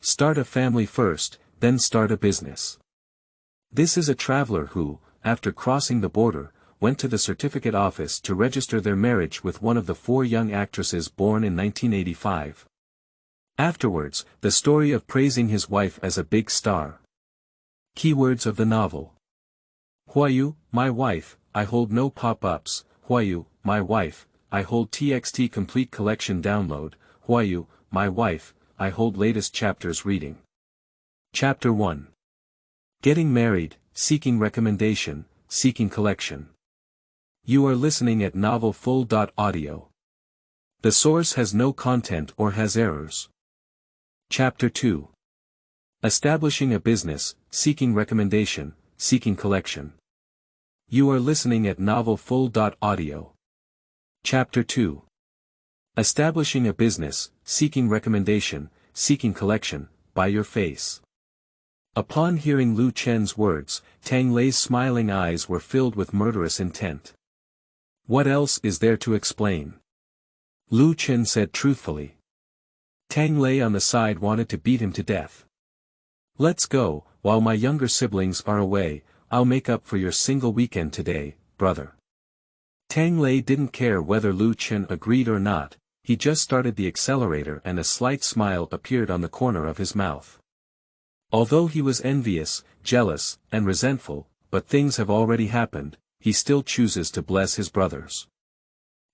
Start a family first, then start a business. This is a traveler who, after crossing the border, went to the certificate office to register their marriage with one of the 4 young actresses born in 1985. Afterwards, the story of praising his wife as a big star. Keywords of the novel. Huayu, my wife, I hold no pop-ups. Huayu, my wife, I hold TXT complete collection download. Huayu, my wife, I hold latest chapters reading. Chapter 1. Getting married, seeking recommendation, seeking collection. You are listening at novelfull.audio. The source has no content or has errors. Chapter 2. Establishing a business, seeking recommendation, seeking collection. You are listening at novelfull.audio. Chapter 2. Establishing a business, seeking recommendation, seeking collection, by your face. Upon hearing Lu Chen's words, Tang Lei's smiling eyes were filled with murderous intent. What else is there to explain? Lu Chen said truthfully. Tang Lei on the side wanted to beat him to death. Let's go, while my younger siblings are away, I'll make up for your single weekend today, brother. Tang Lei didn't care whether Lu Chen agreed or not, he just started the accelerator and a slight smile appeared on the corner of his mouth. Although he was envious, jealous, and resentful, but things have already happened, he still chooses to bless his brothers.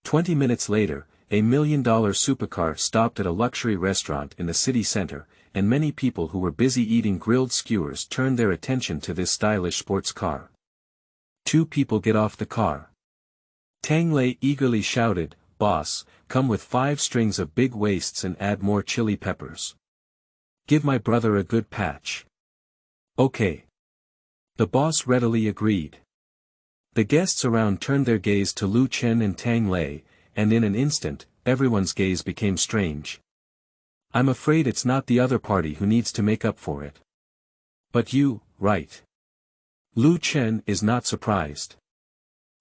20 minutes later, a $1 million supercar stopped at a luxury restaurant in the city center, and many people who were busy eating grilled skewers turned their attention to this stylish sports car. 2 people get off the car. Tang Lei eagerly shouted, "Boss, come with 5 strings of big waists and add more chili peppers. Give my brother a good patch." Okay. The boss readily agreed. The guests around turned their gaze to Lu Chen and Tang Lei, and in an instant, everyone's gaze became strange. I'm afraid it's not the other party who needs to make up for it. But you, right? Lu Chen is not surprised.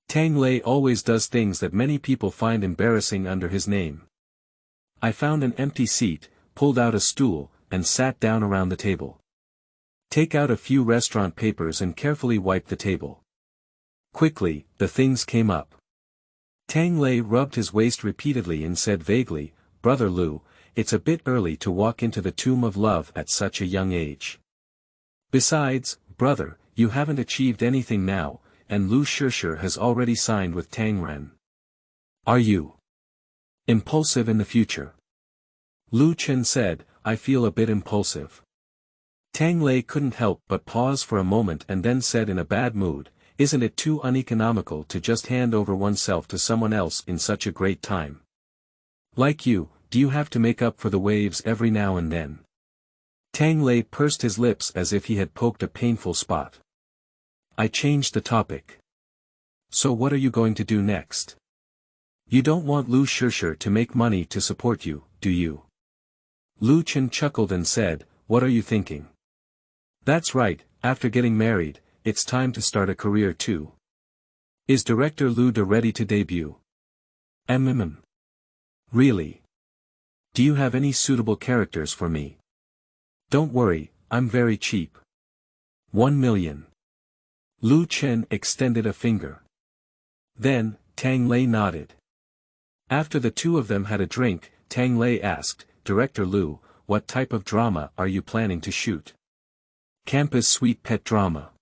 Tang Lei always does things that many people find embarrassing under his name. I found an empty seat, pulled out a stool, and sat down around the table. Take out a few restaurant papers and carefully wipe the table. Quickly, the things came up. Tang Lei rubbed his waist repeatedly and said vaguely, "Brother Lu, it's a bit early to walk into the tomb of love at such a young age. Besides, brother, you haven't achieved anything now, and Lu Shishir has already signed with Tang Ren. Are you impulsive in the future?" Lu Chen said, "I feel a bit impulsive." Tang Lei couldn't help but pause for a moment and then said in a bad mood, "Isn't it too uneconomical to just hand over oneself to someone else in such a great time? Like you, do you have to make up for the waves every now and then?" Tang Lei pursed his lips as if he had poked a painful spot. I changed the topic. "So what are you going to do next? You don't want Lu Shishir to make money to support you, do you?" Lu Chen chuckled and said, "What are you thinking? That's right, after getting married, it's time to start a career too. Is director Lu De ready to debut?" Really? Do you have any suitable characters for me? Don't worry, I'm very cheap. 1 million. Lu Chen extended a finger. Then, Tang Lei nodded. After the 2 of them had a drink, Tang Lei asked, "Director Lu, what type of drama are you planning to shoot?" "Campus sweet pet drama.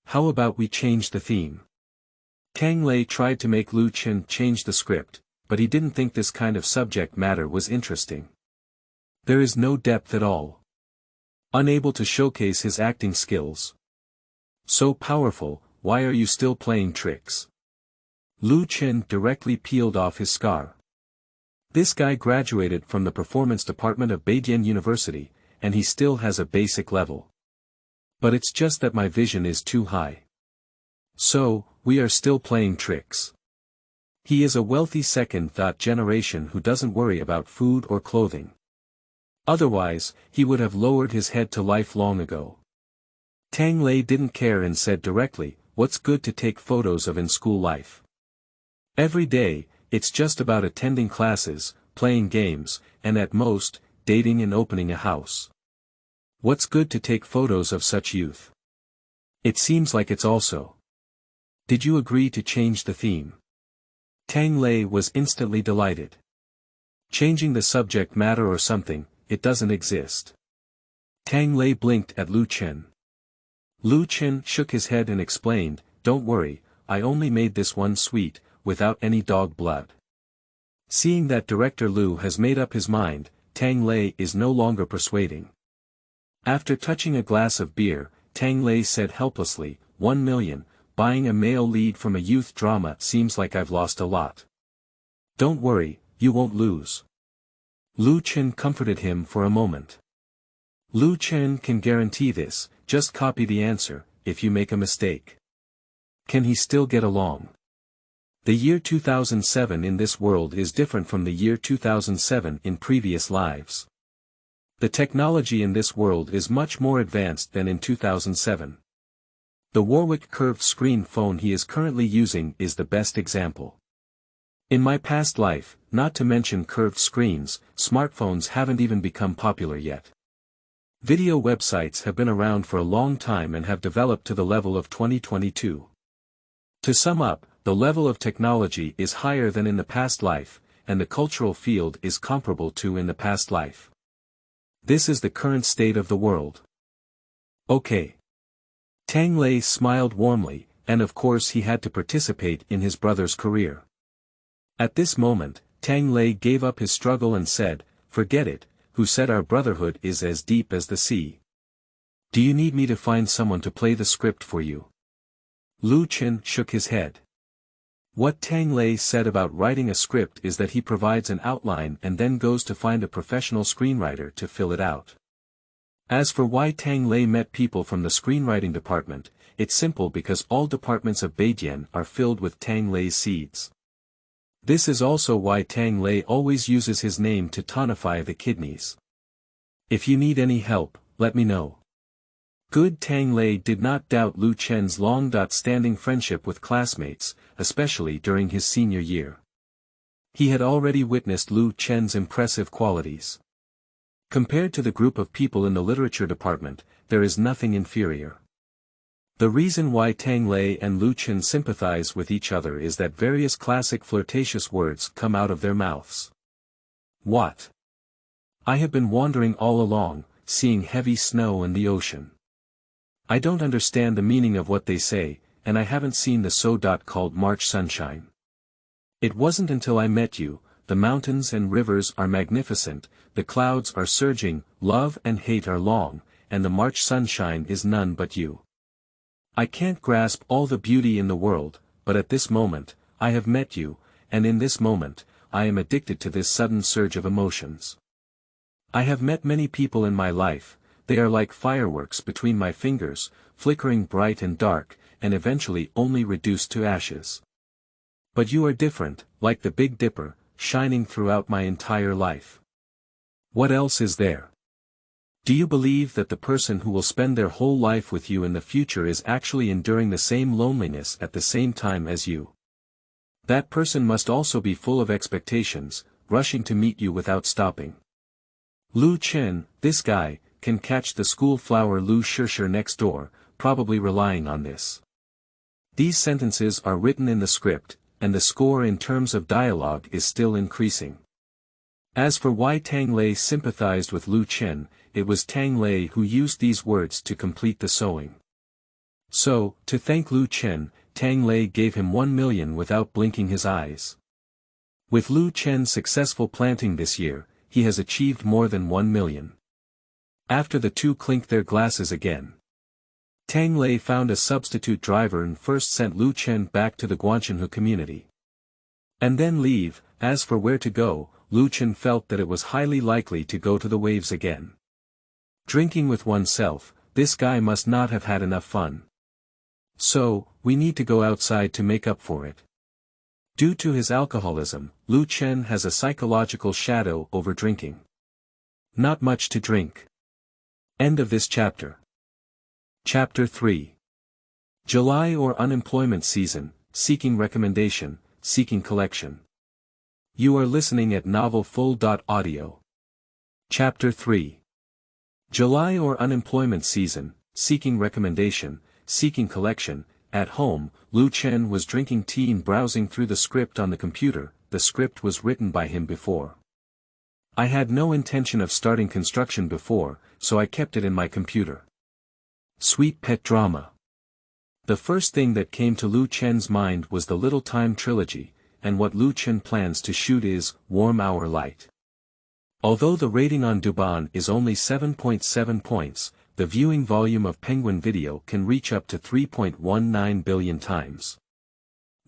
How about we change the theme?" Tang Lei tried to make Lu Chen change the script, but he didn't think this kind of subject matter was interesting. There is no depth at all. Unable to showcase his acting skills. So powerful, why are you still playing tricks? Lu Chen directly peeled off his scar. This guy graduated from the performance department of Beijing University, and he still has a basic level. But it's just that my vision is too high. So, we are still playing tricks. He is a wealthy second-thought generation who doesn't worry about food or clothing. Otherwise, he would have lowered his head to life long ago. Tang Lei didn't care and said directly, "What's good to take photos of in school life? Every day, it's just about attending classes, playing games, and at most, dating and opening a house. What's good to take photos of such youth? It seems like it's also. Did you agree to change the theme? Tang Lei was instantly delighted. Changing the subject matter or something, it doesn't exist. Tang Lei blinked at Lu Chen. Lu Chen shook his head and explained, "Don't worry, I only made this one sweet, without any dog blood." Seeing that Director Lu has made up his mind, Tang Lei is no longer persuading. After touching a glass of beer, Tang Lei said helplessly, 1 million, buying a male lead from a youth drama seems like I've lost a lot. Don't worry, you won't lose. Lu Chen comforted him for a moment. Lu Chen can guarantee this, just copy the answer, if you make a mistake. Can he still get along? The year 2007 in this world is different from the year 2007 in previous lives. The technology in this world is much more advanced than in 2007. The Warwick curved screen phone he is currently using is the best example. In my past life, not to mention curved screens, smartphones haven't even become popular yet. Video websites have been around for a long time and have developed to the level of 2022. To sum up, the level of technology is higher than in the past life, and the cultural field is comparable to in the past life. This is the current state of the world. Okay. Tang Lei smiled warmly, and of course he had to participate in his brother's career. At this moment, Tang Lei gave up his struggle and said, "Forget it, who said our brotherhood is as deep as the sea? Do you need me to find someone to play the script for you?" Lu Chen shook his head. What Tang Lei said about writing a script is that he provides an outline and then goes to find a professional screenwriter to fill it out. As for why Tang Lei met people from the screenwriting department, it's simple because all departments of Beijian are filled with Tang Lei's seeds. This is also why Tang Lei always uses his name to tonify the kidneys. If you need any help, let me know. Good. Tang Lei did not doubt Lu Chen's long-standing friendship with classmates, especially during his senior year. He had already witnessed Lu Chen's impressive qualities. Compared to the group of people in the literature department, there is nothing inferior. The reason why Tang Lei and Lu Chen sympathize with each other is that various classic flirtatious words come out of their mouths. What? I have been wandering all along, seeing heavy snow and the ocean. I don't understand the meaning of what they say, and I haven't seen the called March sunshine. It wasn't until I met you. The mountains and rivers are magnificent, the clouds are surging, love and hate are long, and the March sunshine is none but you. I can't grasp all the beauty in the world, but at this moment, I have met you, and in this moment, I am addicted to this sudden surge of emotions. I have met many people in my life, they are like fireworks between my fingers, flickering bright and dark, and eventually only reduced to ashes. But you are different, like the Big Dipper, shining throughout my entire life. What else is there? Do you believe that the person who will spend their whole life with you in the future is actually enduring the same loneliness at the same time as you? That person must also be full of expectations, rushing to meet you without stopping. Lu Chen, this guy, can catch the school flower Lu Shishir next door, probably relying on this. These sentences are written in the script, and the score in terms of dialogue is still increasing. As for why Tang Lei sympathized with Lu Chen, it was Tang Lei who used these words to complete the sewing. So, to thank Lu Chen, Tang Lei gave him 1 million without blinking his eyes. With Lu Chen's successful planting this year, he has achieved more than 1 million. After the two clinked their glasses again, Tang Lei found a substitute driver and first sent Lu Chen back to the Guanshanhu community. And then leave. As for where to go, Lu Chen felt that it was highly likely to go to the waves again. Drinking with oneself, this guy must not have had enough fun. So, we need to go outside to make up for it. Due to his alcoholism, Lu Chen has a psychological shadow over drinking. Not much to drink. End of this chapter. Chapter 3. July or unemployment season, seeking recommendation, seeking collection. You are listening at novelfull.audio. Chapter 3. July or unemployment season, seeking recommendation, seeking collection. At home, Lu Chen was drinking tea and browsing through the script on the computer. The script was written by him before. I had no intention of starting construction before, so I kept it in my computer. Sweet pet drama. The first thing that came to Lu Chen's mind was the Little Time trilogy, and what Lu Chen plans to shoot is Warm Hour Light. Although the rating on Douban is only 7.7 points, the viewing volume of Penguin Video can reach up to 3.19 billion times.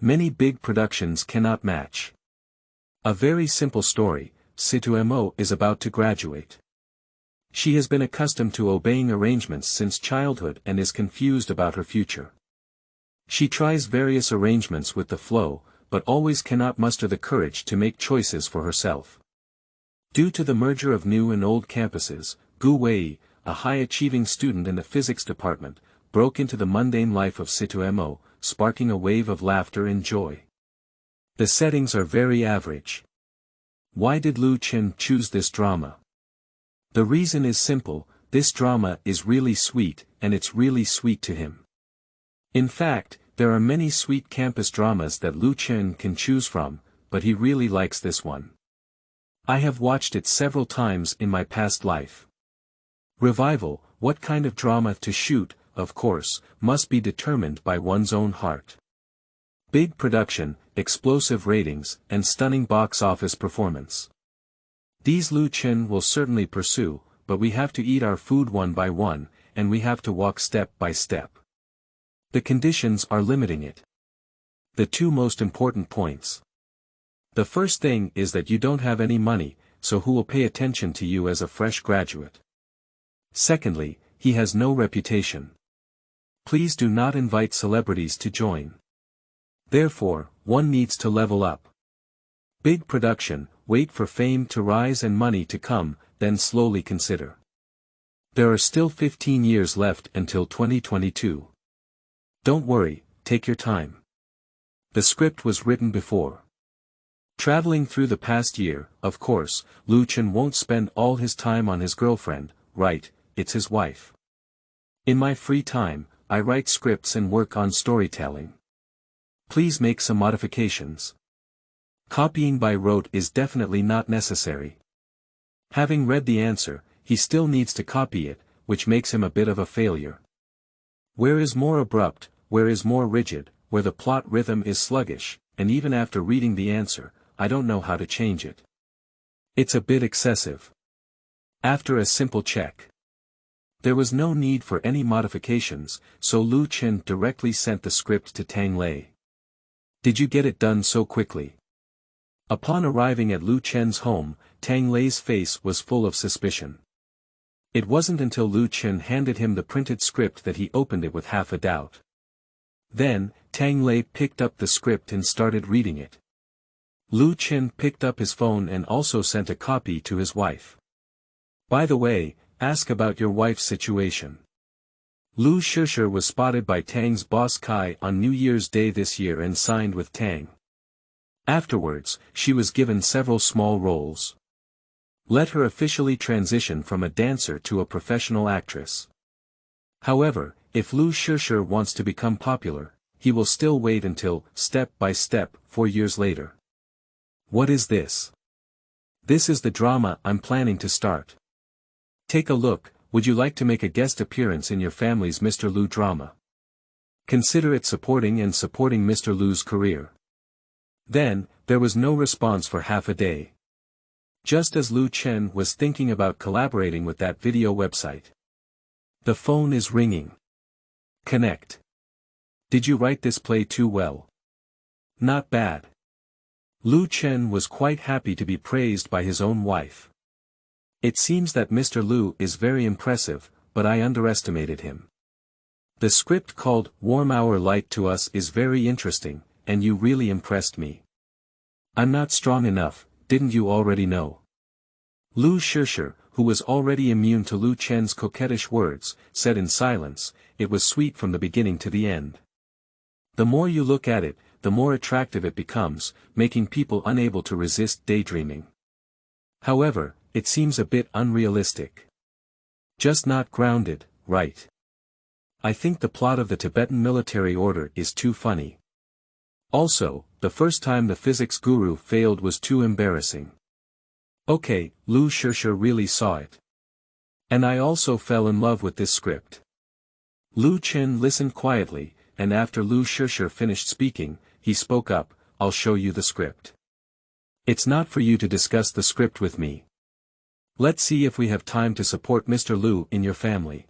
Many big productions cannot match. A very simple story. Situemo is about to graduate. She has been accustomed to obeying arrangements since childhood and is confused about her future. She tries various arrangements with the flow, but always cannot muster the courage to make choices for herself. Due to the merger of new and old campuses, Gu Wei, a high-achieving student in the physics department, broke into the mundane life of Situemo, sparking a wave of laughter and joy. The settings are very average. Why did Lu Chen choose this drama? The reason is simple. This drama is really sweet, and it's really sweet to him. In fact, there are many sweet campus dramas that Lu Chen can choose from, but he really likes this one. I have watched it several times in my past life. Revival. What kind of drama to shoot, of course, must be determined by one's own heart. Big production, explosive ratings, and stunning box office performance. These Lu Chen will certainly pursue, but we have to eat our food one by one, and we have to walk step by step. The conditions are limiting it. The two most important points. The first thing is that you don't have any money, so who will pay attention to you as a fresh graduate? Secondly, he has no reputation. Please do not invite celebrities to join. Therefore, one needs to level up. Big production, wait for fame to rise and money to come, then slowly consider. There are still 15 years left until 2022. Don't worry, take your time. The script was written before. Traveling through the past year, of course, Lu Chen won't spend all his time on his girlfriend, right? It's his wife. In my free time, I write scripts and work on storytelling. Please make some modifications. Copying by rote is definitely not necessary. Having read the answer, he still needs to copy it, which makes him a bit of a failure. Where is more abrupt, where is more rigid, where the plot rhythm is sluggish, and even after reading the answer, I don't know how to change it. It's a bit excessive. After a simple check. There was no need for any modifications, so Lu Chen directly sent the script to Tang Lei. Did you get it done so quickly? Upon arriving at Lu Chen's home, Tang Lei's face was full of suspicion. It wasn't until Lu Chen handed him the printed script that he opened it with half a doubt. Then, Tang Lei picked up the script and started reading it. Lu Chen picked up his phone and also sent a copy to his wife. By the way, ask about your wife's situation. Lu Shishir was spotted by Tang's boss Kai on New Year's Day this year and signed with Tang. Afterwards, she was given several small roles. Let her officially transition from a dancer to a professional actress. However, if Lu Shishir wants to become popular, he will still wait until, step by step, 4 years later. What is this? This is the drama I'm planning to start. Take a look. Would you like to make a guest appearance in your family's Mr. Lu drama? Consider it supporting Mr. Lu's career. Then, there was no response for half a day. Just as Lu Chen was thinking about collaborating with that video website. The phone is ringing. Connect. Did you write this play too well? Not bad. Lu Chen was quite happy to be praised by his own wife. It seems that Mr. Lu is very impressive, but I underestimated him. The script called Warm Hour Light to Us is very interesting, and you really impressed me. I'm not strong enough, didn't you already know? Lu Shishir, who was already immune to Lu Chen's coquettish words, said in silence. It was sweet from the beginning to the end. The more you look at it, the more attractive it becomes, making people unable to resist daydreaming. However, it seems a bit unrealistic. Just not grounded, right? I think the plot of the Tibetan military order is too funny. Also, the first time the physics guru failed was too embarrassing. Okay, Lu Shusha really saw it. And I also fell in love with this script. Lu Chen listened quietly, and after Lu Shusha finished speaking, he spoke up, I'll show you the script. It's not for you to discuss the script with me. Let's see if we have time to support Mr. Lu in your family.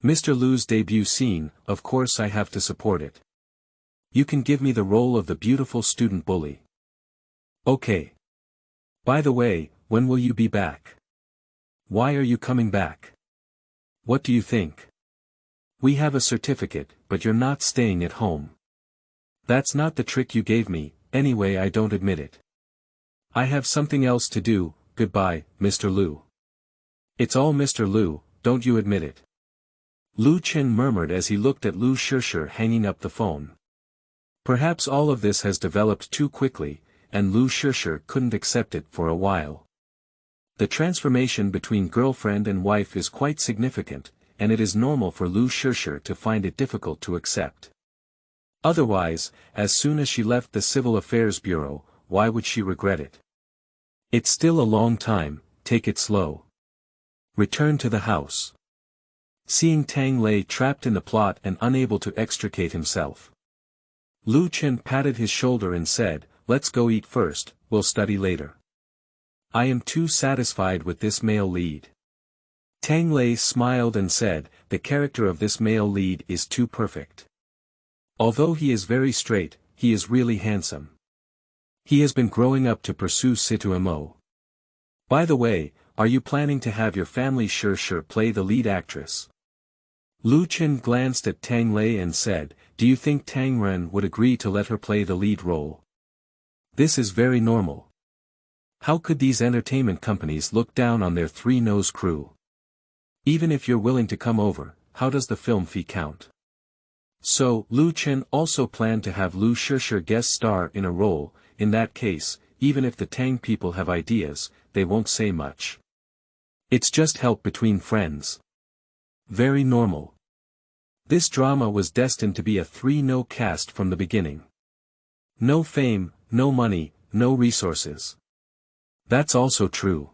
Mr. Lu's debut scene, of course I have to support it. You can give me the role of the beautiful student bully. Okay. By the way, when will you be back? Why are you coming back? What do you think? We have a certificate, but you're not staying at home. That's not the trick you gave me, anyway I don't admit it. I have something else to do, goodbye, Mr. Lu. It's all Mr. Lu, don't you admit it? Lu Chen murmured as he looked at Lu Shusha hanging up the phone. Perhaps all of this has developed too quickly, and Lu Shusha couldn't accept it for a while. The transformation between girlfriend and wife is quite significant, and it is normal for Lu Shusha to find it difficult to accept. Otherwise, as soon as she left the Civil Affairs Bureau, why would she regret it? It's still a long time, take it slow. Return to the house. Seeing Tang Lei trapped in the plot and unable to extricate himself, Lu Chen patted his shoulder and said, let's go eat first, we'll study later. I am too satisfied with this male lead. Tang Lei smiled and said, the character of this male lead is too perfect. Although he is very straight, he is really handsome. He has been growing up to pursue Situ Mo. By the way, are you planning to have your family Shusha play the lead actress? Lu Chen glanced at Tang Lei and said, do you think Tang Ren would agree to let her play the lead role? This is very normal. How could these entertainment companies look down on their three-nose crew? Even if you're willing to come over, how does the film fee count? So, Lu Chen also planned to have Lu Shusha guest star in a role. In that case, even if the Tang people have ideas, they won't say much. It's just help between friends. Very normal. This drama was destined to be a 3-no cast from the beginning. No fame, no money, no resources. That's also true.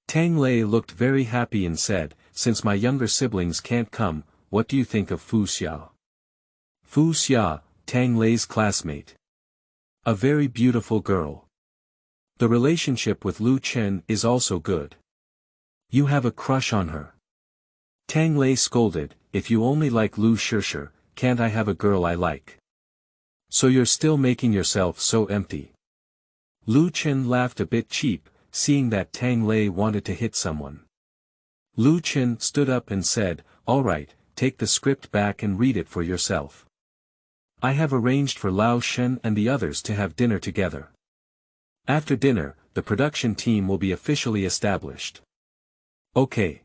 Tang Lei looked very happy and said, since my younger siblings can't come, what do you think of Fu Xia? Fu Xia, Tang Lei's classmate. A very beautiful girl. The relationship with Lu Chen is also good. You have a crush on her. Tang Lei scolded, if you only like Lu Shusha, can't I have a girl I like? So you're still making yourself so empty. Lu Chen laughed a bit cheap, seeing that Tang Lei wanted to hit someone. Lu Chen stood up and said, all right, take the script back and read it for yourself. I have arranged for Lao Shen and the others to have dinner together. After dinner, the production team will be officially established. Okay.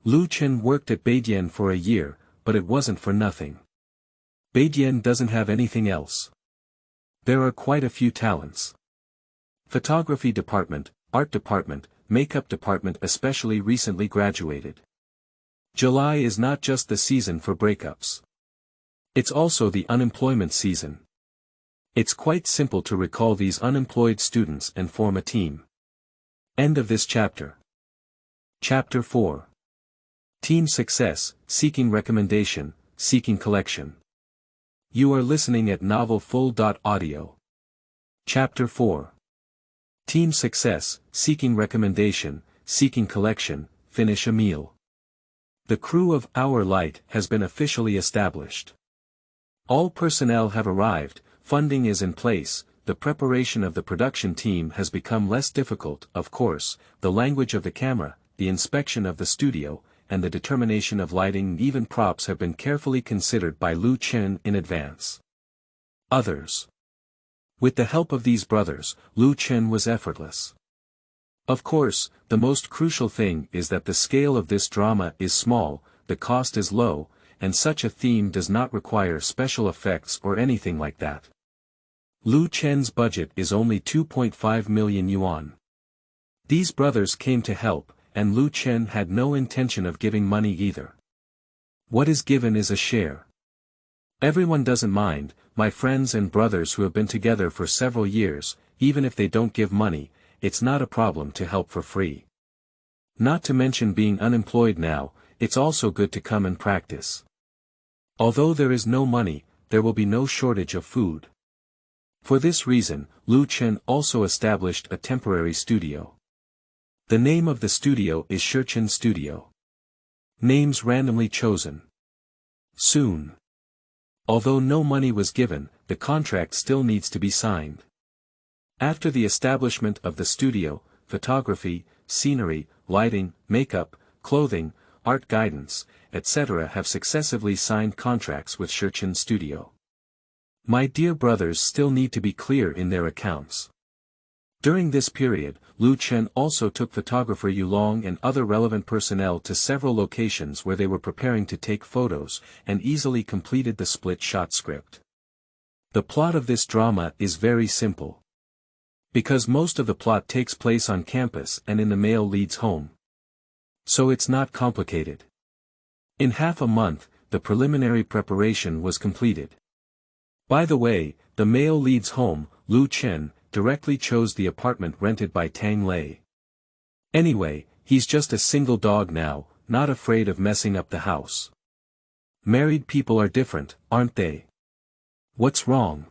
Lu Chen worked at Beidian for a year, but it wasn't for nothing. Beidian doesn't have anything else. There are quite a few talents. Photography department, art department, makeup department especially recently graduated. July is not just the season for breakups. It's also the unemployment season. It's quite simple to recall these unemployed students and form a team. End of this chapter. Chapter 4. Team Success, Seeking Recommendation, Seeking Collection. You are listening at novelfull.audio. Chapter 4. Team Success, Seeking Recommendation, Seeking Collection, Finish a Meal. The crew of Our Light has been officially established. All personnel have arrived, funding is in place, the preparation of the production team has become less difficult, of course, the language of the camera, the inspection of the studio, and the determination of lighting and even props have been carefully considered by Lu Chen in advance. Others. With the help of these brothers, Lu Chen was effortless. Of course, the most crucial thing is that the scale of this drama is small, the cost is low, and such a theme does not require special effects or anything like that. Lu Chen's budget is only 2.5 million yuan. These brothers came to help, and Lu Chen had no intention of giving money either. What is given is a share. Everyone doesn't mind, my friends and brothers who have been together for several years, even if they don't give money, it's not a problem to help for free. Not to mention being unemployed now, it's also good to come and practice. Although there is no money, there will be no shortage of food. For this reason, Lu Chen also established a temporary studio. The name of the studio is Shichen Studio. Names randomly chosen. Soon. Although no money was given, the contract still needs to be signed. After the establishment of the studio, photography, scenery, lighting, makeup, clothing, art guidance, etc. have successively signed contracts with Shichen Studio. My dear brothers still need to be clear in their accounts. During this period, Lu Chen also took photographer Yulong and other relevant personnel to several locations where they were preparing to take photos, and easily completed the split-shot script. The plot of this drama is very simple. Because most of the plot takes place on campus and in the male lead's home. So it's not complicated. In half a month, the preliminary preparation was completed. By the way, the male lead's home, Lu Chen, directly chose the apartment rented by Tang Lei. Anyway, he's just a single dog now, not afraid of messing up the house. Married people are different, aren't they? What's wrong?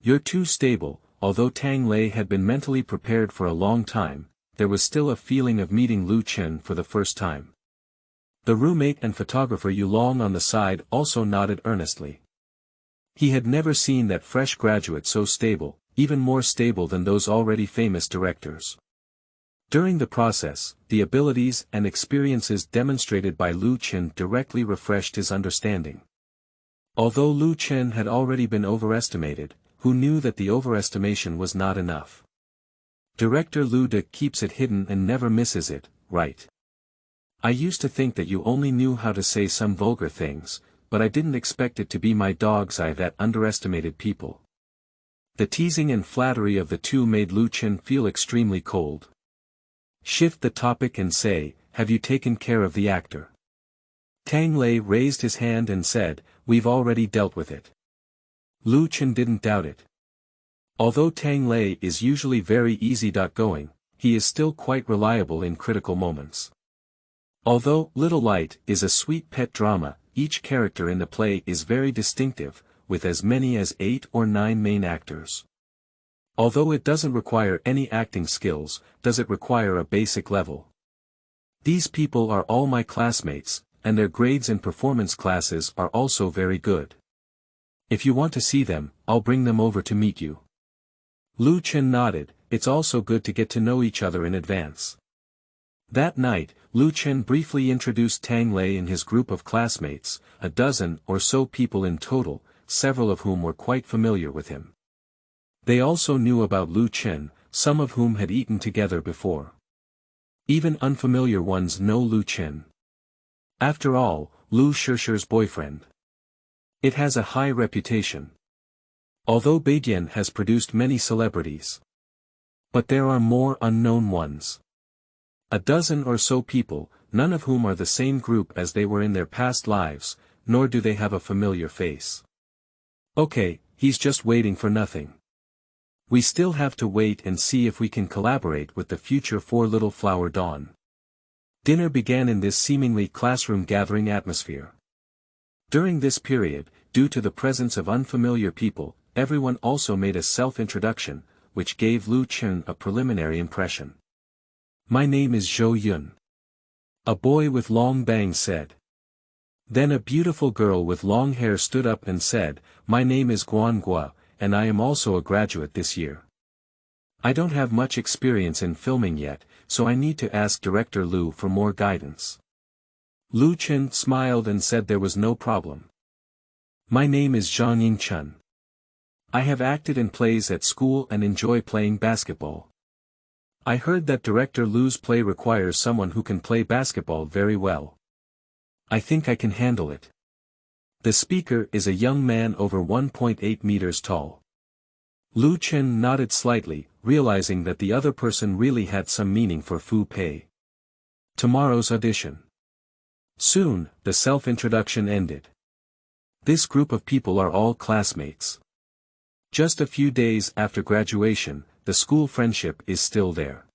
You're too stable. Although Tang Lei had been mentally prepared for a long time, there was still a feeling of meeting Lu Chen for the first time. The roommate and photographer Yulong on the side also nodded earnestly. He had never seen that fresh graduate so stable, even more stable than those already famous directors. During the process, the abilities and experiences demonstrated by Lu Chen directly refreshed his understanding. Although Lu Chen had already been overestimated, who knew that the overestimation was not enough? Director Lu De keeps it hidden and never misses it, right? I used to think that you only knew how to say some vulgar things, but I didn't expect it to be my dog's eye that underestimated people. The teasing and flattery of the two made Lu Chen feel extremely cold. Shift the topic and say, have you taken care of the actor? Tang Lei raised his hand and said, we've already dealt with it. Lu Chen didn't doubt it. Although Tang Lei is usually very easygoing, he is still quite reliable in critical moments. Although Little Light is a sweet pet drama, each character in the play is very distinctive, with as many as 8 or 9 main actors. Although it doesn't require any acting skills, does it require a basic level? These people are all my classmates, and their grades in performance classes are also very good. If you want to see them, I'll bring them over to meet you. Lu Chen nodded. It's also good to get to know each other in advance. That night, Lu Chen briefly introduced Tang Lei and his group of classmates, a dozen or so people in total, several of whom were quite familiar with him. They also knew about Lu Chen, some of whom had eaten together before. Even unfamiliar ones know Lu Chen. After all, Lu Shirshi's boyfriend. It has a high reputation. Although Beidian has produced many celebrities. But there are more unknown ones. A dozen or so people, none of whom are the same group as they were in their past lives, nor do they have a familiar face. Okay, he's just waiting for nothing. We still have to wait and see if we can collaborate with the future Four Little Flower Dawn. Dinner began in this seemingly classroom gathering atmosphere. During this period, due to the presence of unfamiliar people, everyone also made a self-introduction, which gave Lu Chen a preliminary impression. My name is Zhou Yun. A boy with long bangs said. Then a beautiful girl with long hair stood up and said, my name is Guan Gua, and I am also a graduate this year. I don't have much experience in filming yet, so I need to ask Director Lu for more guidance. Lu Chen smiled and said there was no problem. My name is Zhang Yingchen. I have acted in plays at school and enjoy playing basketball. I heard that Director Lu's play requires someone who can play basketball very well. I think I can handle it. The speaker is a young man over 1.8 meters tall. Lu Chen nodded slightly, realizing that the other person really had some meaning for Fu Pei. Tomorrow's audition. Soon, the self-introduction ended. This group of people are all classmates. Just a few days after graduation, the school friendship is still there.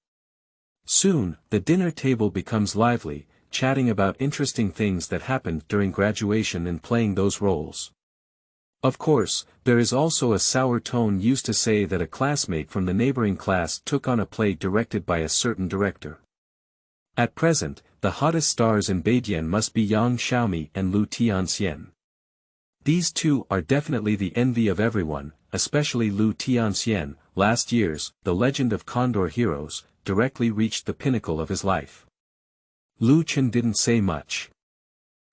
Soon, the dinner table becomes lively, chatting about interesting things that happened during graduation and playing those roles. Of course, there is also a sour tone used to say that a classmate from the neighboring class took on a play directed by a certain director. At present, the hottest stars in Beijing must be Yang Xiaomi and Lu Tianxian. These two are definitely the envy of everyone, especially Lu Tianxian. Last year's The Legend of Condor Heroes directly reached the pinnacle of his life. Lu Chen didn't say much.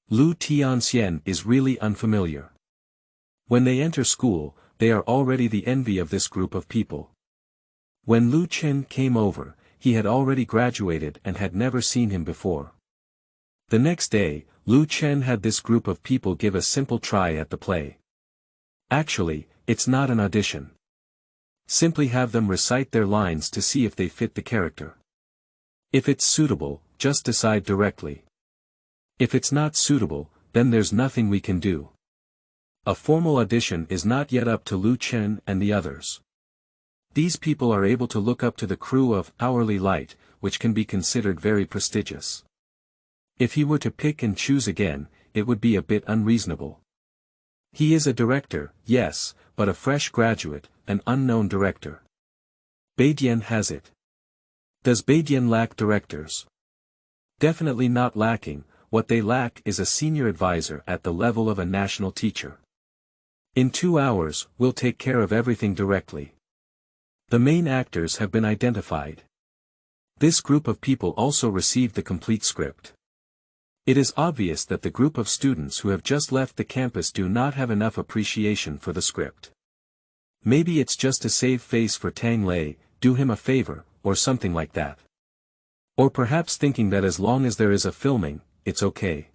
Lu Tianxian is really unfamiliar. When they enter school, they are already the envy of this group of people. When Lu Chen came over, he had already graduated and had never seen him before. The next day, Lu Chen had this group of people give a simple try at the play. Actually, it's not an audition. Simply have them recite their lines to see if they fit the character. If it's suitable, just decide directly. If it's not suitable, then there's nothing we can do. A formal audition is not yet up to Lu Chen and the others. These people are able to look up to the crew of Hourly Light, which can be considered very prestigious. If he were to pick and choose again, it would be a bit unreasonable. He is a director, yes, but a fresh graduate, an unknown director. Beijing has it. Does Beijing lack directors? Definitely not lacking. What they lack is a senior advisor at the level of a national teacher. In 2 hours, we'll take care of everything directly. The main actors have been identified. This group of people also received the complete script. It is obvious that the group of students who have just left the campus do not have enough appreciation for the script. Maybe it's just to save face for Tang Lei, do him a favor, or something like that. Or perhaps thinking that as long as there is a filming, it's okay.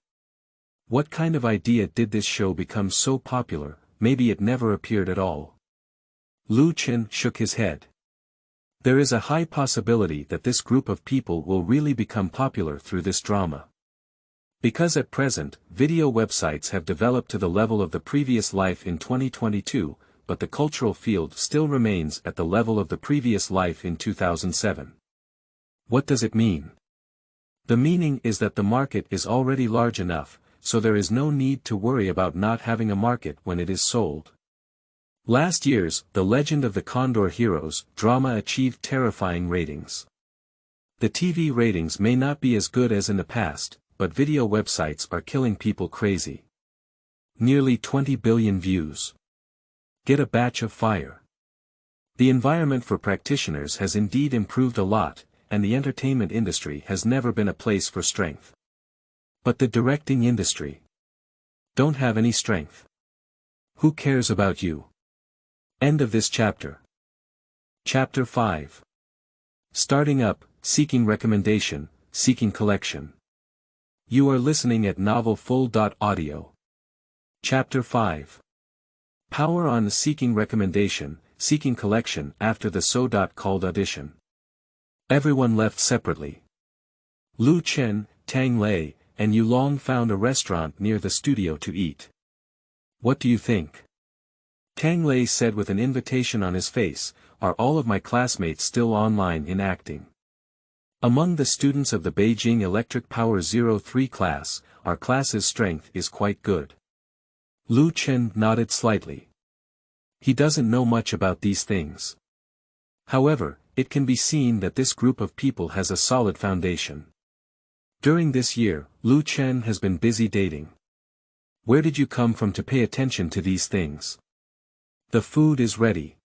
What kind of idea did this show become so popular? Maybe it never appeared at all. Lu Chen shook his head. There is a high possibility that this group of people will really become popular through this drama. Because at present, video websites have developed to the level of the previous life in 2022, but the cultural field still remains at the level of the previous life in 2007. What does it mean? The meaning is that the market is already large enough, so there is no need to worry about not having a market when it is sold. Last year's The Legend of the Condor Heroes drama achieved terrifying ratings. The TV ratings may not be as good as in the past, but video websites are killing people crazy. Nearly 20 billion views. Get a batch of fire. The environment for practitioners has indeed improved a lot, and the entertainment industry has never been a place for strength. But the directing industry don't have any strength. Who cares about you? End of this chapter. Chapter 5. Starting up, seeking recommendation, seeking collection. You are listening at novelfull.audio. Chapter 5. Power on seeking recommendation, seeking collection after the so-called audition. Everyone left separately. Lu Chen, Tang Lei, and Yulong found a restaurant near the studio to eat. What do you think? Tang Lei said with an invitation on his face, are all of my classmates still online in acting? Among the students of the Beijing Electric Power 03 class, our class's strength is quite good. Lu Chen nodded slightly. He doesn't know much about these things. However, it can be seen that this group of people has a solid foundation. During this year, Lu Chen has been busy dating. Where did you come from to pay attention to these things? The food is ready.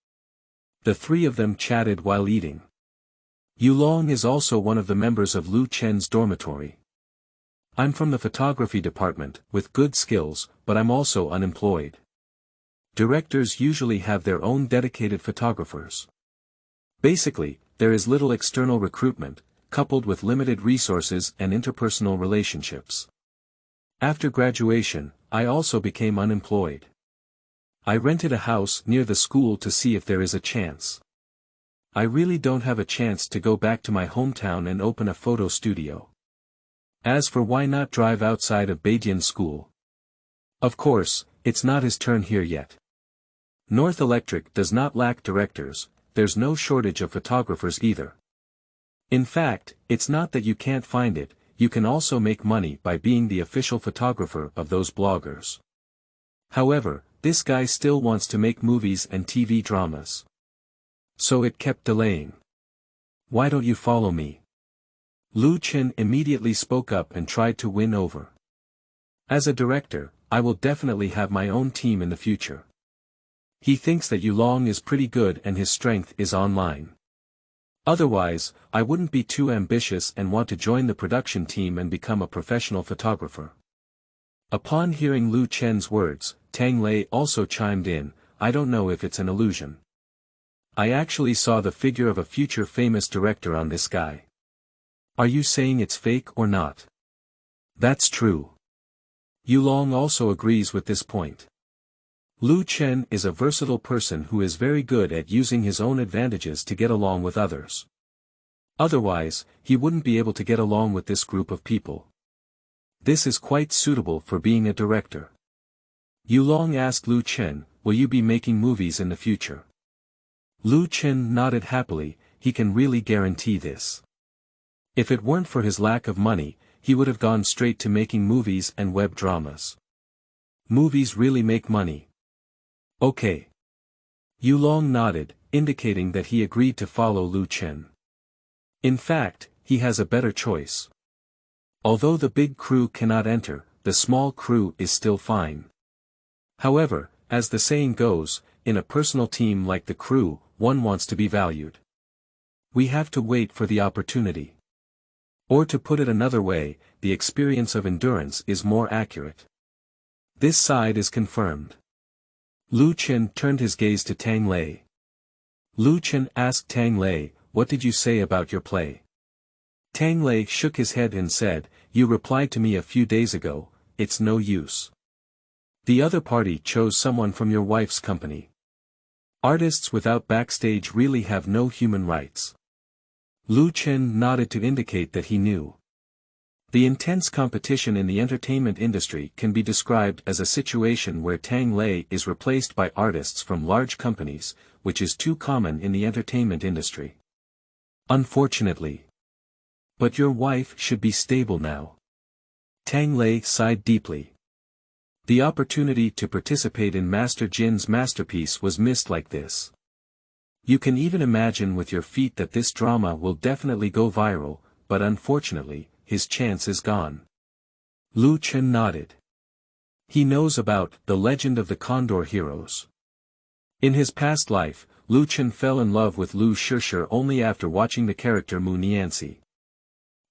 The three of them chatted while eating. Yulong is also one of the members of Lu Chen's dormitory. I'm from the photography department, with good skills, but I'm also unemployed. Directors usually have their own dedicated photographers. Basically, there is little external recruitment, coupled with limited resources and interpersonal relationships. After graduation, I also became unemployed. I rented a house near the school to see if there is a chance. I really don't have a chance to go back to my hometown and open a photo studio. As for why not drive outside of Beijing school? Of course, it's not his turn here yet. North Electric does not lack directors, there's no shortage of photographers either. In fact, it's not that you can't find it, you can also make money by being the official photographer of those bloggers. However, this guy still wants to make movies and TV dramas. So it kept delaying. Why don't you follow me? Lu Chen immediately spoke up and tried to win over. As a director, I will definitely have my own team in the future. He thinks that Yulong is pretty good and his strength is online. Otherwise, I wouldn't be too ambitious and want to join the production team and become a professional photographer. Upon hearing Lu Chen's words, Tang Lei also chimed in, I don't know if it's an illusion. I actually saw the figure of a future famous director on this guy. Are you saying it's fake or not? That's true. Yulong also agrees with this point. Lu Chen is a versatile person who is very good at using his own advantages to get along with others. Otherwise, he wouldn't be able to get along with this group of people. This is quite suitable for being a director. Yulong asked Lu Chen, will you be making movies in the future? Lu Chen nodded happily, he can really guarantee this. If it weren't for his lack of money, he would have gone straight to making movies and web dramas. Movies really make money. Okay. Yulong nodded, indicating that he agreed to follow Lu Chen. In fact, he has a better choice. Although the big crew cannot enter, the small crew is still fine. However, as the saying goes, in a personal team like the crew, one wants to be valued. We have to wait for the opportunity. Or to put it another way, the experience of endurance is more accurate. This side is confirmed. Lu Chen turned his gaze to Tang Lei. Lu Chen asked Tang Lei, what did you say about your play? Tang Lei shook his head and said, you replied to me a few days ago, it's no use. The other party chose someone from your wife's company. Artists without backstage really have no human rights. Lu Chen nodded to indicate that he knew. The intense competition in the entertainment industry can be described as a situation where Tang Lei is replaced by artists from large companies, which is too common in the entertainment industry. Unfortunately. But your wife should be stable now. Tang Lei sighed deeply. The opportunity to participate in Master Jin's masterpiece was missed like this. You can even imagine with your feet that this drama will definitely go viral, but unfortunately, his chance is gone. Lu Chen nodded. He knows about The Legend of the Condor Heroes. In his past life, Lu Chen fell in love with Lu Shishir only after watching the character Mu Nianxi.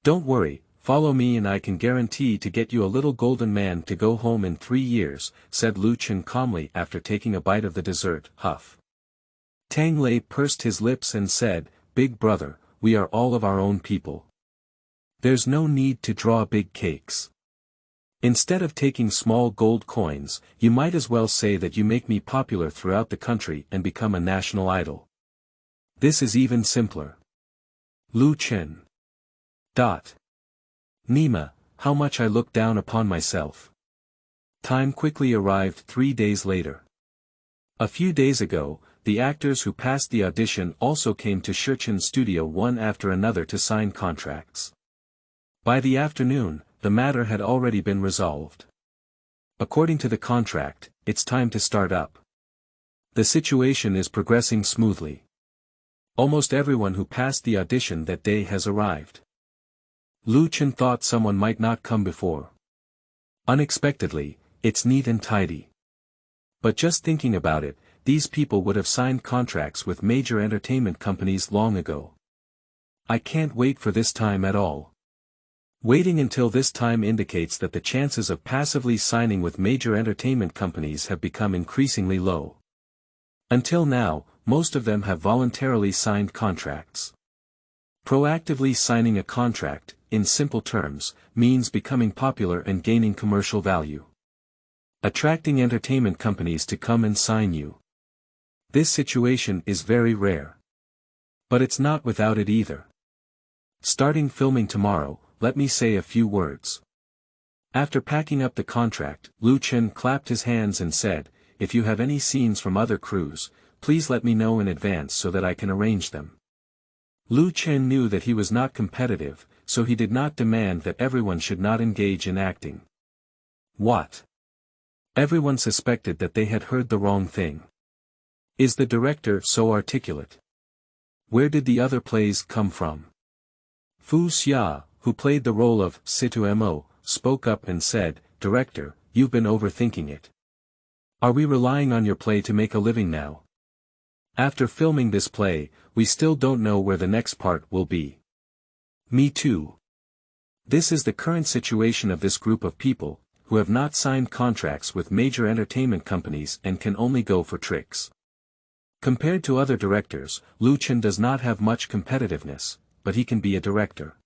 Don't worry, follow me and I can guarantee to get you a little golden man to go home in 3 years, said Lu Chen calmly after taking a bite of the dessert, huff. Tang Lei pursed his lips and said, Big brother, we are all of our own people. There's no need to draw big cakes. Instead of taking small gold coins, you might as well say that you make me popular throughout the country and become a national idol. This is even simpler. Lu Chen. Nima, how much I look down upon myself. Time quickly arrived 3 days later. A few days ago, the actors who passed the audition also came to Shichen's studio one after another to sign contracts. By the afternoon, the matter had already been resolved. According to the contract, it's time to start up. The situation is progressing smoothly. Almost everyone who passed the audition that day has arrived. Lu Chen thought someone might not come before. Unexpectedly, it's neat and tidy. But just thinking about it, these people would have signed contracts with major entertainment companies long ago. I can't wait for this time at all. Waiting until this time indicates that the chances of passively signing with major entertainment companies have become increasingly low. Until now, most of them have voluntarily signed contracts. Proactively signing a contract, in simple terms, means becoming popular and gaining commercial value. Attracting entertainment companies to come and sign you. This situation is very rare. But it's not without it either. Starting filming tomorrow, let me say a few words. After packing up the contract, Lu Chen clapped his hands and said, if you have any scenes from other crews, please let me know in advance so that I can arrange them. Lu Chen knew that he was not competitive, so he did not demand that everyone should not engage in acting. What? Everyone suspected that they had heard the wrong thing. Is the director so articulate? Where did the other plays come from? Fu Xia, who played the role of Situ Mo, spoke up and said, Director, you've been overthinking it. Are we relying on your play to make a living now? After filming this play, we still don't know where the next part will be. Me too. This is the current situation of this group of people, who have not signed contracts with major entertainment companies and can only go for tricks. Compared to other directors, Lu Chen does not have much competitiveness, but he can be a director.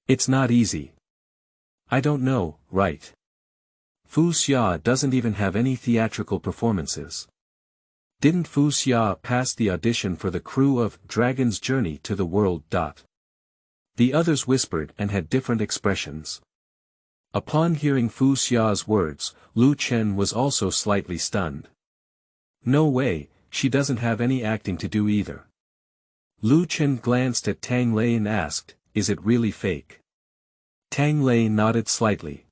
It's not easy. I don't know, right? Fu Xia doesn't even have any theatrical performances. Didn't Fu Xia pass the audition for the crew of Dragon's Journey to the World? The others whispered and had different expressions. Upon hearing Fu Xia's words, Lu Chen was also slightly stunned. No way, she doesn't have any acting to do either. Lu Chen glanced at Tang Lei and asked, is it really fake? Tang Lei nodded slightly.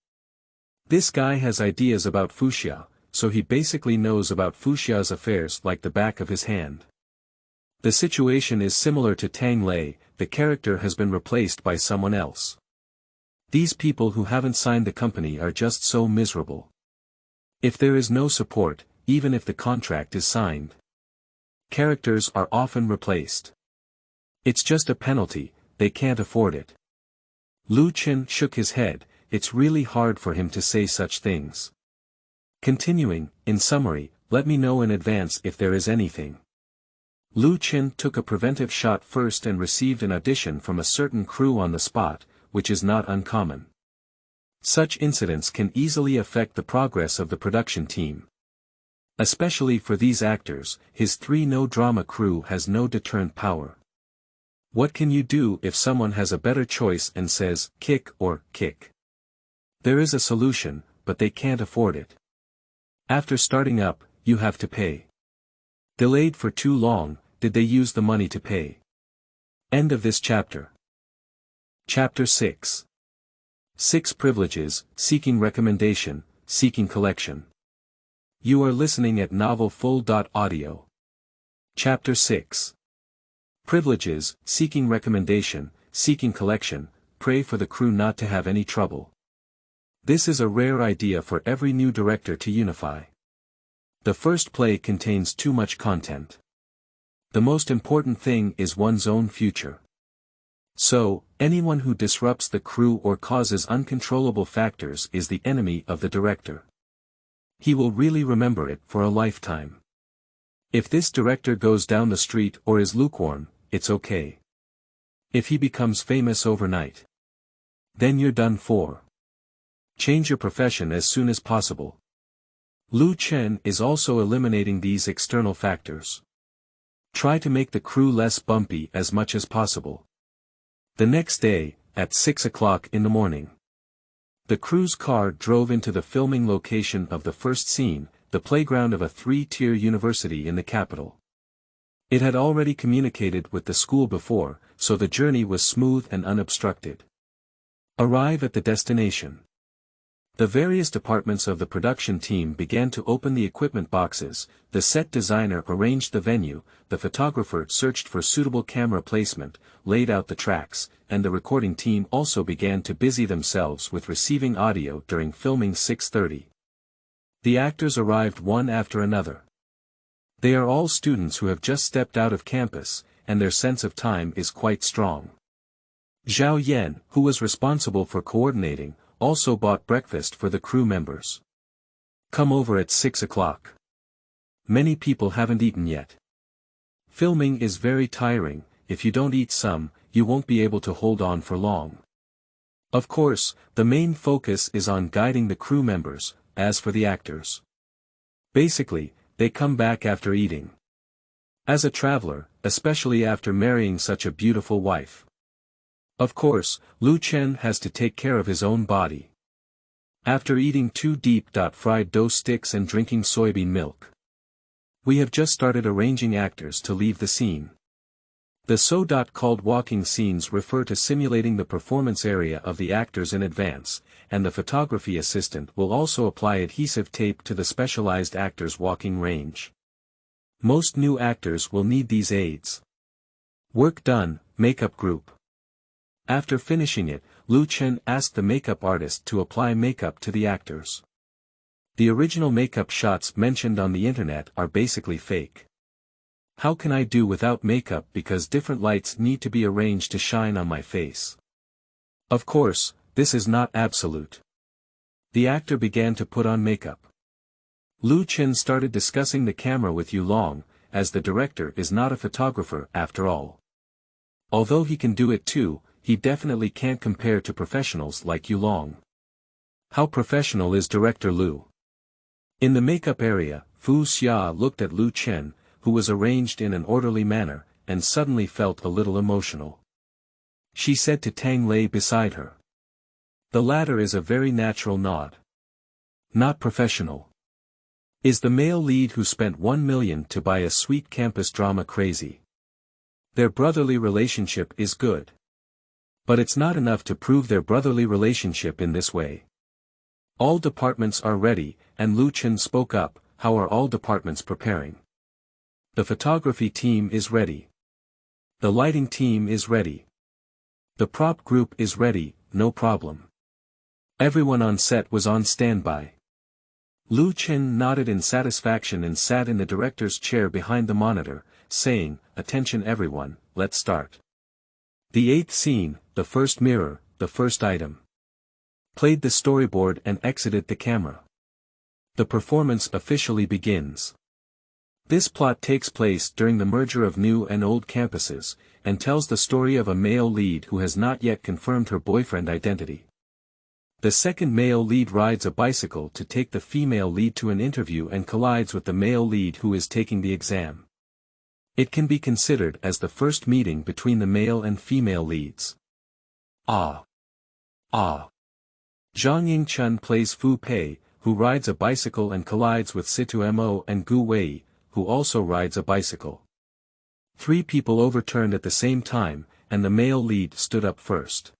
This guy has ideas about Fu Xia, so he basically knows about Fu Xia's affairs like the back of his hand. The situation is similar to Tang Lei, the character has been replaced by someone else. These people who haven't signed the company are just so miserable. If there is no support, even if the contract is signed, characters are often replaced. It's just a penalty, they can't afford it. Lu Chen shook his head, it's really hard for him to say such things. Continuing, in summary, let me know in advance if there is anything. Lu Chen took a preventive shot first and received an audition from a certain crew on the spot, which is not uncommon. Such incidents can easily affect the progress of the production team. Especially for these actors, his 3-no-drama crew has no deterrent power. What can you do if someone has a better choice and says, kick or kick? There is a solution, but they can't afford it. After starting up, you have to pay. Delayed for too long, did they use the money to pay? End of this chapter. Chapter 6. 6 Privileges, Seeking Recommendation, Seeking Collection. You are listening at novelfull.audio. Chapter 6. Privileges, Seeking Recommendation, Seeking Collection, Pray for the crew not to have any trouble. This is a rare idea for every new director to unify. The first play contains too much content. The most important thing is one's own future. So, anyone who disrupts the crew or causes uncontrollable factors is the enemy of the director. He will really remember it for a lifetime. If this director goes down the street or is lukewarm, it's okay. If he becomes famous overnight, then you're done for. Change your profession as soon as possible. Lu Chen is also eliminating these external factors. Try to make the crew less bumpy as much as possible. The next day, at 6 o'clock in the morning, the crew's car drove into the filming location of the first scene, the playground of a 3-tier university in the capital. It had already communicated with the school before, so the journey was smooth and unobstructed. Arrive at the destination. The various departments of the production team began to open the equipment boxes, the set designer arranged the venue, the photographer searched for suitable camera placement, laid out the tracks, and the recording team also began to busy themselves with receiving audio during filming 6:30. The actors arrived one after another. They are all students who have just stepped out of campus, and their sense of time is quite strong. Zhao Yan, who was responsible for coordinating, also bought breakfast for the crew members. Come over at 6 o'clock. Many people haven't eaten yet. Filming is very tiring, if you don't eat some, you won't be able to hold on for long. Of course, the main focus is on guiding the crew members, as for the actors. Basically, they come back after eating. As a traveler, especially after marrying such a beautiful wife. Of course, Lu Chen has to take care of his own body. After eating 2 deep-fried dough sticks and drinking soybean milk. We have just started arranging actors to leave the scene. The so-called walking scenes refer to simulating the performance area of the actors in advance, and the photography assistant will also apply adhesive tape to the specialized actors' walking range. Most new actors will need these aids. Work done, makeup group. After finishing it, Lu Chen asked the makeup artist to apply makeup to the actors. The original makeup shots mentioned on the internet are basically fake. How can I do without makeup because different lights need to be arranged to shine on my face? Of course, this is not absolute. The actor began to put on makeup. Lu Chen started discussing the camera with Yu Long, as the director is not a photographer after all. Although he can do it too, he definitely can't compare to professionals like Yu Long. How professional is Director Lu? In the makeup area, Fu Xia looked at Lu Chen, who was arranged in an orderly manner, and suddenly felt a little emotional. She said to Tang Lei beside her. The latter is a very natural nod. Not professional. Is the male lead who spent 1 million to buy a sweet campus drama crazy? Their brotherly relationship is good. But it's not enough to prove their brotherly relationship in this way. All departments are ready, and Lu Chen spoke up. How are all departments preparing? The photography team is ready. The lighting team is ready. The prop group is ready, no problem. Everyone on set was on standby. Lu Chen nodded in satisfaction and sat in the director's chair behind the monitor, saying, "Attention everyone, let's start." The 8th scene, the first mirror, the first item. Played the storyboard and exited the camera. The performance officially begins. This plot takes place during the merger of new and old campuses, and tells the story of a male lead who has not yet confirmed her boyfriend identity. The second male lead rides a bicycle to take the female lead to an interview and collides with the male lead who is taking the exam. It can be considered as the first meeting between the male and female leads. Zhang Yingchun plays Fu Pei, who rides a bicycle and collides with Situ Mo and Gu Wei, who also rides a bicycle. 3 people overturned at the same time, and the male lead stood up first.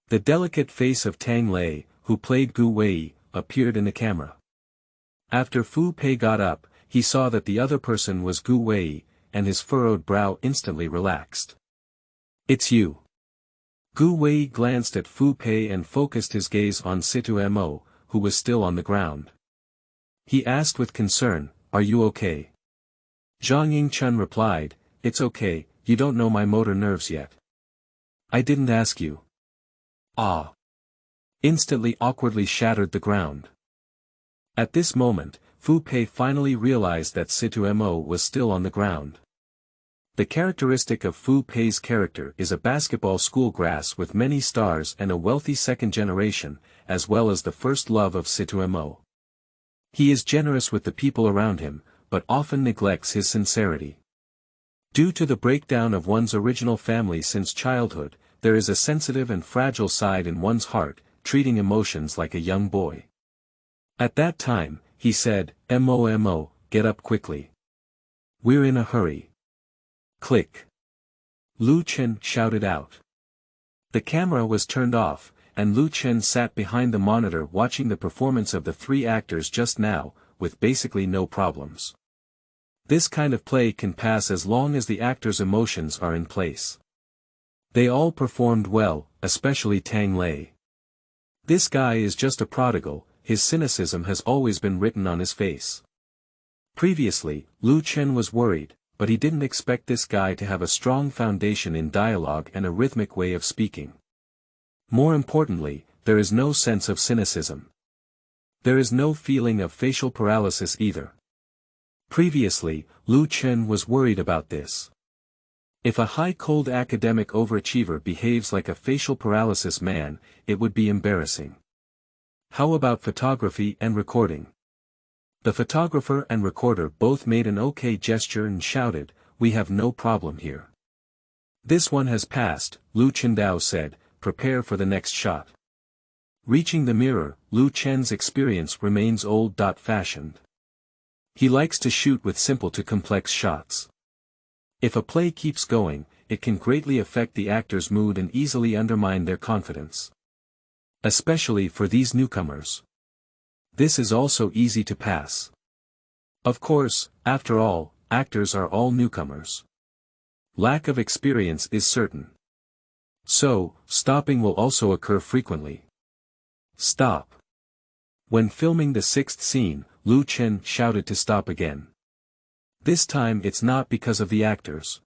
The delicate face of Tang Lei, who played Gu Wei, appeared in the camera. After Fu Pei got up, he saw that the other person was Gu Wei, and his furrowed brow instantly relaxed. "It's you." Gu Wei glanced at Fu Pei and focused his gaze on Situ Mo, who was still on the ground. He asked with concern, "Are you okay?" Zhang Yingchun replied, "It's okay, you don't know my motor nerves yet." "I didn't ask you." Instantly awkwardly shattered the ground. At this moment, Fu Pei finally realized that Situ Mo was still on the ground. The characteristic of Fu Pei's character is a basketball school grass with many stars and a wealthy second generation, as well as the first love of Situ Mo. He is generous with the people around him, but often neglects his sincerity. Due to the breakdown of one's original family since childhood, there is a sensitive and fragile side in one's heart, treating emotions like a young boy. At that time, he said, "Mo, get up quickly. We're in a hurry." Click. Lu Chen shouted out. The camera was turned off, and Lu Chen sat behind the monitor watching the performance of the 3 actors just now, with basically no problems. This kind of play can pass as long as the actors' emotions are in place. They all performed well, especially Tang Lei. This guy is just a prodigal, his cynicism has always been written on his face. Previously, Lu Chen was worried, but he didn't expect this guy to have a strong foundation in dialogue and a rhythmic way of speaking. More importantly, there is no sense of cynicism. There is no feeling of facial paralysis either. Previously, Lu Chen was worried about this. If a high-cold academic overachiever behaves like a facial paralysis man, it would be embarrassing. How about photography and recording? The photographer and recorder both made an okay gesture and shouted, "We have no problem here." This one has passed, Lu Chendao said, prepare for the next shot. Reaching the mirror, Lu Chen's experience remains old-fashioned. He likes to shoot with simple to complex shots. If a play keeps going, it can greatly affect the actor's mood and easily undermine their confidence. Especially for these newcomers. This is also easy to pass. Of course, after all, actors are all newcomers. Lack of experience is certain. So, stopping will also occur frequently. Stop. When filming the sixth scene, Lu Chen shouted to stop again. This time it's not because of the actors.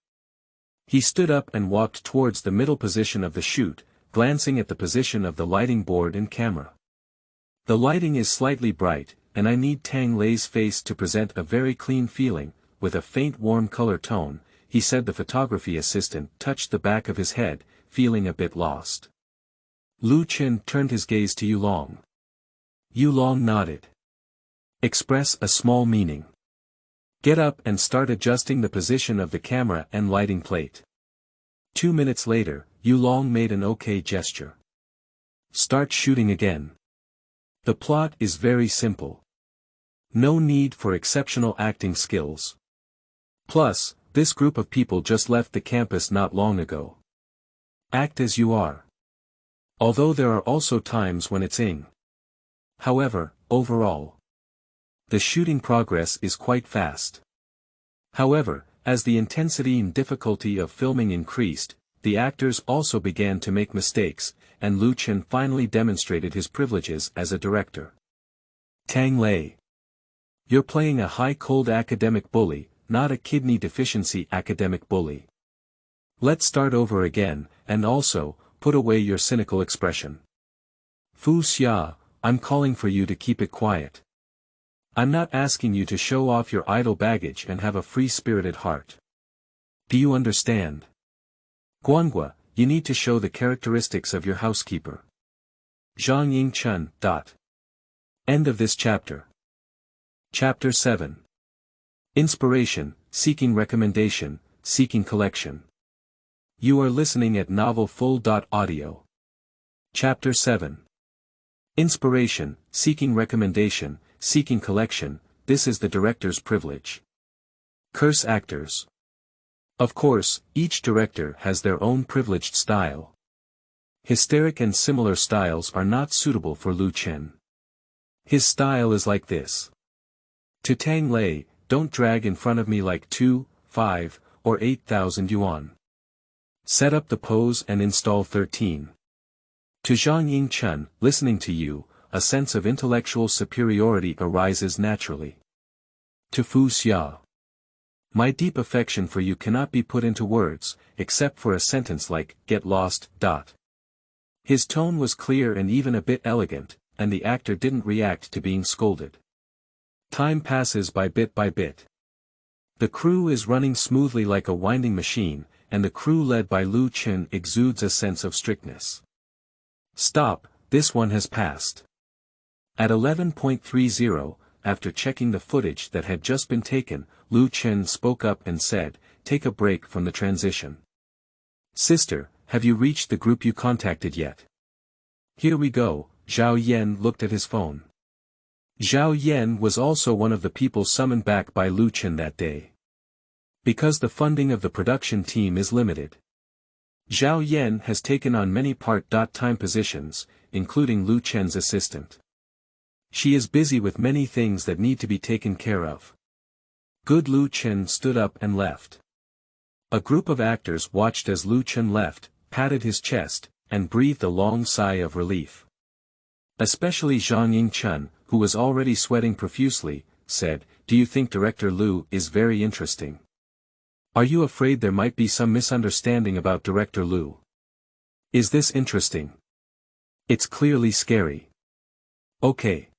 He stood up and walked towards the middle position of the shoot, glancing at the position of the lighting board and camera. The lighting is slightly bright, and I need Tang Lei's face to present a very clean feeling, with a faint warm color tone, he said. The photography assistant touched the back of his head, feeling a bit lost. Lu Chen turned his gaze to Yulong. Yulong nodded. Express a small meaning. Get up and start adjusting the position of the camera and lighting plate. 2 minutes later, Yulong made an okay gesture. Start shooting again. The plot is very simple. No need for exceptional acting skills. Plus, this group of people just left the campus not long ago. Act as you are. Although there are also times when it's ing. However, overall, the shooting progress is quite fast. However, as the intensity and difficulty of filming increased, the actors also began to make mistakes, and Lu Chen finally demonstrated his privileges as a director. Tang Lei. You're playing a high-cold academic bully, not a kidney deficiency academic bully. Let's start over again, and also, put away your cynical expression. Fu Xia, I'm calling for you to keep it quiet. I'm not asking you to show off your idle baggage and have a free-spirited heart. Do you understand? Guangua, you need to show the characteristics of your housekeeper. Zhang Yingchen. End of this chapter. Chapter 7. Inspiration, Seeking Recommendation, Seeking Collection. You are listening at Novel Full. Audio. Chapter 7. Inspiration, Seeking Recommendation, Seeking Collection. This is the director's privilege. Curse actors. Of course, each director has their own privileged style. Hysteric and similar styles are not suitable for Lu Chen. His style is like this. To Tang Lei, don't drag in front of me like 2, 5, or 8,000 yuan. Set up the pose and install 13. To Zhang Yingchen, listening to you, a sense of intellectual superiority arises naturally. To Fu Xia. My deep affection for you cannot be put into words, except for a sentence like, get lost. His tone was clear and even a bit elegant, and the actor didn't react to being scolded. Time passes by bit. The crew is running smoothly like a winding machine, and the crew led by Lu Chen exudes a sense of strictness. Stop, this one has passed. At 11:30, after checking the footage that had just been taken, Lu Chen spoke up and said, take a break from the transition. Sister, have you reached the group you contacted yet? Here we go. Zhao Yan looked at his phone. Zhao Yan was also one of the people summoned back by Lu Chen that day. Because the funding of the production team is limited. Zhao Yan has taken on many part-time positions, including Lu Chen's assistant. She is busy with many things that need to be taken care of. Good. Lu Chen stood up and left. A group of actors watched as Lu Chen left, patted his chest, and breathed a long sigh of relief. Especially Zhang Yingchen, who was already sweating profusely, said, do you think Director Lu is very interesting? Are you afraid there might be some misunderstanding about Director Lu? Is this interesting? It's clearly scary. Okay.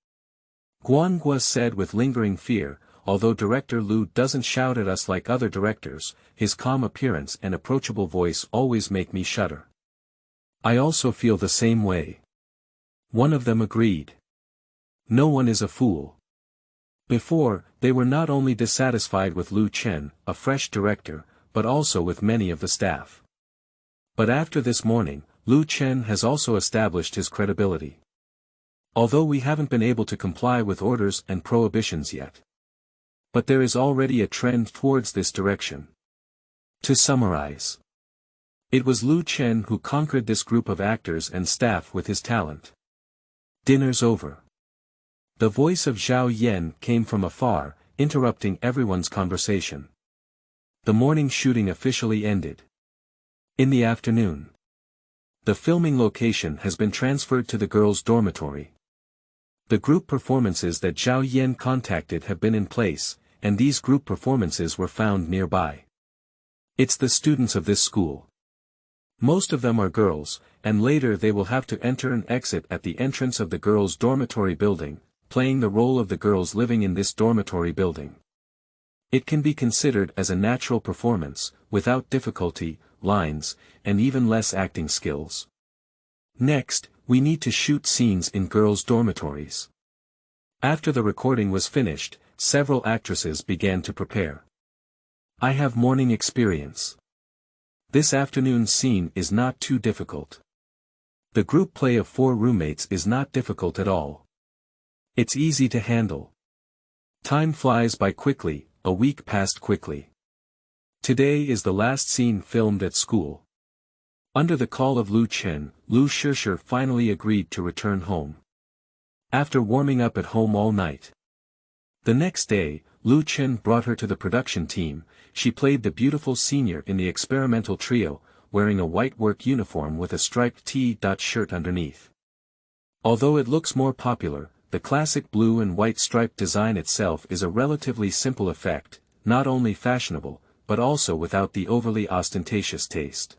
Guangua said with lingering fear, although Director Lu doesn't shout at us like other directors, his calm appearance and approachable voice always make me shudder. I also feel the same way. One of them agreed. No one is a fool. Before, they were not only dissatisfied with Lu Chen, a fresh director, but also with many of the staff. But after this morning, Lu Chen has also established his credibility. Although we haven't been able to comply with orders and prohibitions yet. But there is already a trend towards this direction. To summarize. It was Lu Chen who conquered this group of actors and staff with his talent. Dinner's over. The voice of Zhao Yan came from afar, interrupting everyone's conversation. The morning shooting officially ended. In the afternoon. The filming location has been transferred to the girls' dormitory. The group performances that Zhao Yan contacted have been in place, and these group performances were found nearby. It's the students of this school. Most of them are girls, and later they will have to enter and exit at the entrance of the girls' dormitory building, playing the role of the girls living in this dormitory building. It can be considered as a natural performance, without difficulty, lines, and even less acting skills. Next, we need to shoot scenes in girls' dormitories. After the recording was finished, several actresses began to prepare. I have morning experience. This afternoon's scene is not too difficult. The group play of 4 roommates is not difficult at all. It's easy to handle. Time flies by quickly, a week passed quickly. Today is the last scene filmed at school. Under the call of Lu Chen, Lu Shishir finally agreed to return home. After warming up at home all night. The next day, Lu Chen brought her to the production team. She played the beautiful senior in the experimental trio, wearing a white work uniform with a striped T-shirt underneath. Although it looks more popular, the classic blue and white striped design itself is a relatively simple effect, not only fashionable, but also without the overly ostentatious taste.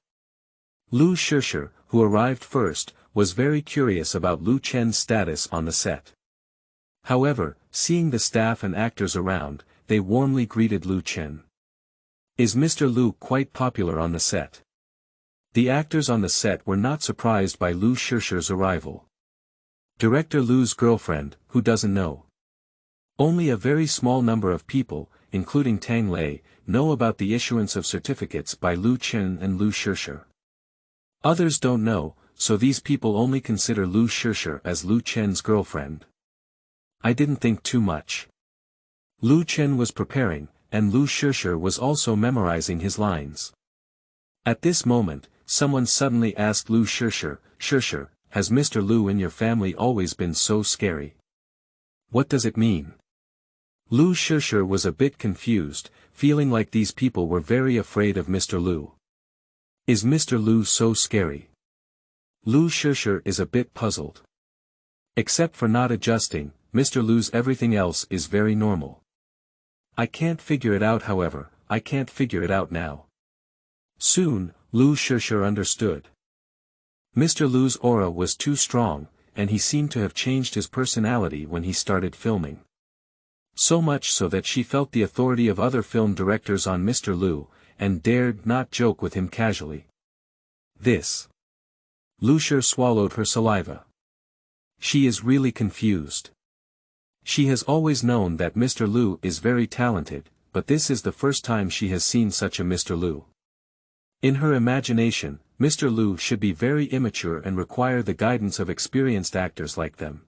Lu Shishir, who arrived first, was very curious about Lu Chen's status on the set. However, seeing the staff and actors around, they warmly greeted Lu Chen. Is Mr. Lu quite popular on the set? The actors on the set were not surprised by Lu Shishir's arrival. Director Lu's girlfriend, who doesn't know? Only a very small number of people, including Tang Lei, know about the issuance of certificates by Lu Chen and Lu Shishir. Others don't know, so these people only consider Lu Shishir as Lu Chen's girlfriend. I didn't think too much. Lu Chen was preparing, and Lu Shishir was also memorizing his lines. At this moment, someone suddenly asked Lu Shishir, "Shishir, has Mr. Lu in your family always been so scary? What does it mean?" Lu Shishir was a bit confused, feeling like these people were very afraid of Mr. Lu. Is Mr. Lu so scary? Lu Shishir is a bit puzzled. Except for not adjusting, Mr. Lu's everything else is very normal. I can't figure it out, however, I can't figure it out now. Soon, Lu Shishir understood. Mr. Lu's aura was too strong, and he seemed to have changed his personality when he started filming. So much so that she felt the authority of other film directors on Mr. Lu, and dared not joke with him casually. This. Lu Shishir swallowed her saliva. She is really confused. She has always known that Mr. Lu is very talented, but this is the first time she has seen such a Mr. Lu. In her imagination, Mr. Lu should be very immature and require the guidance of experienced actors like them.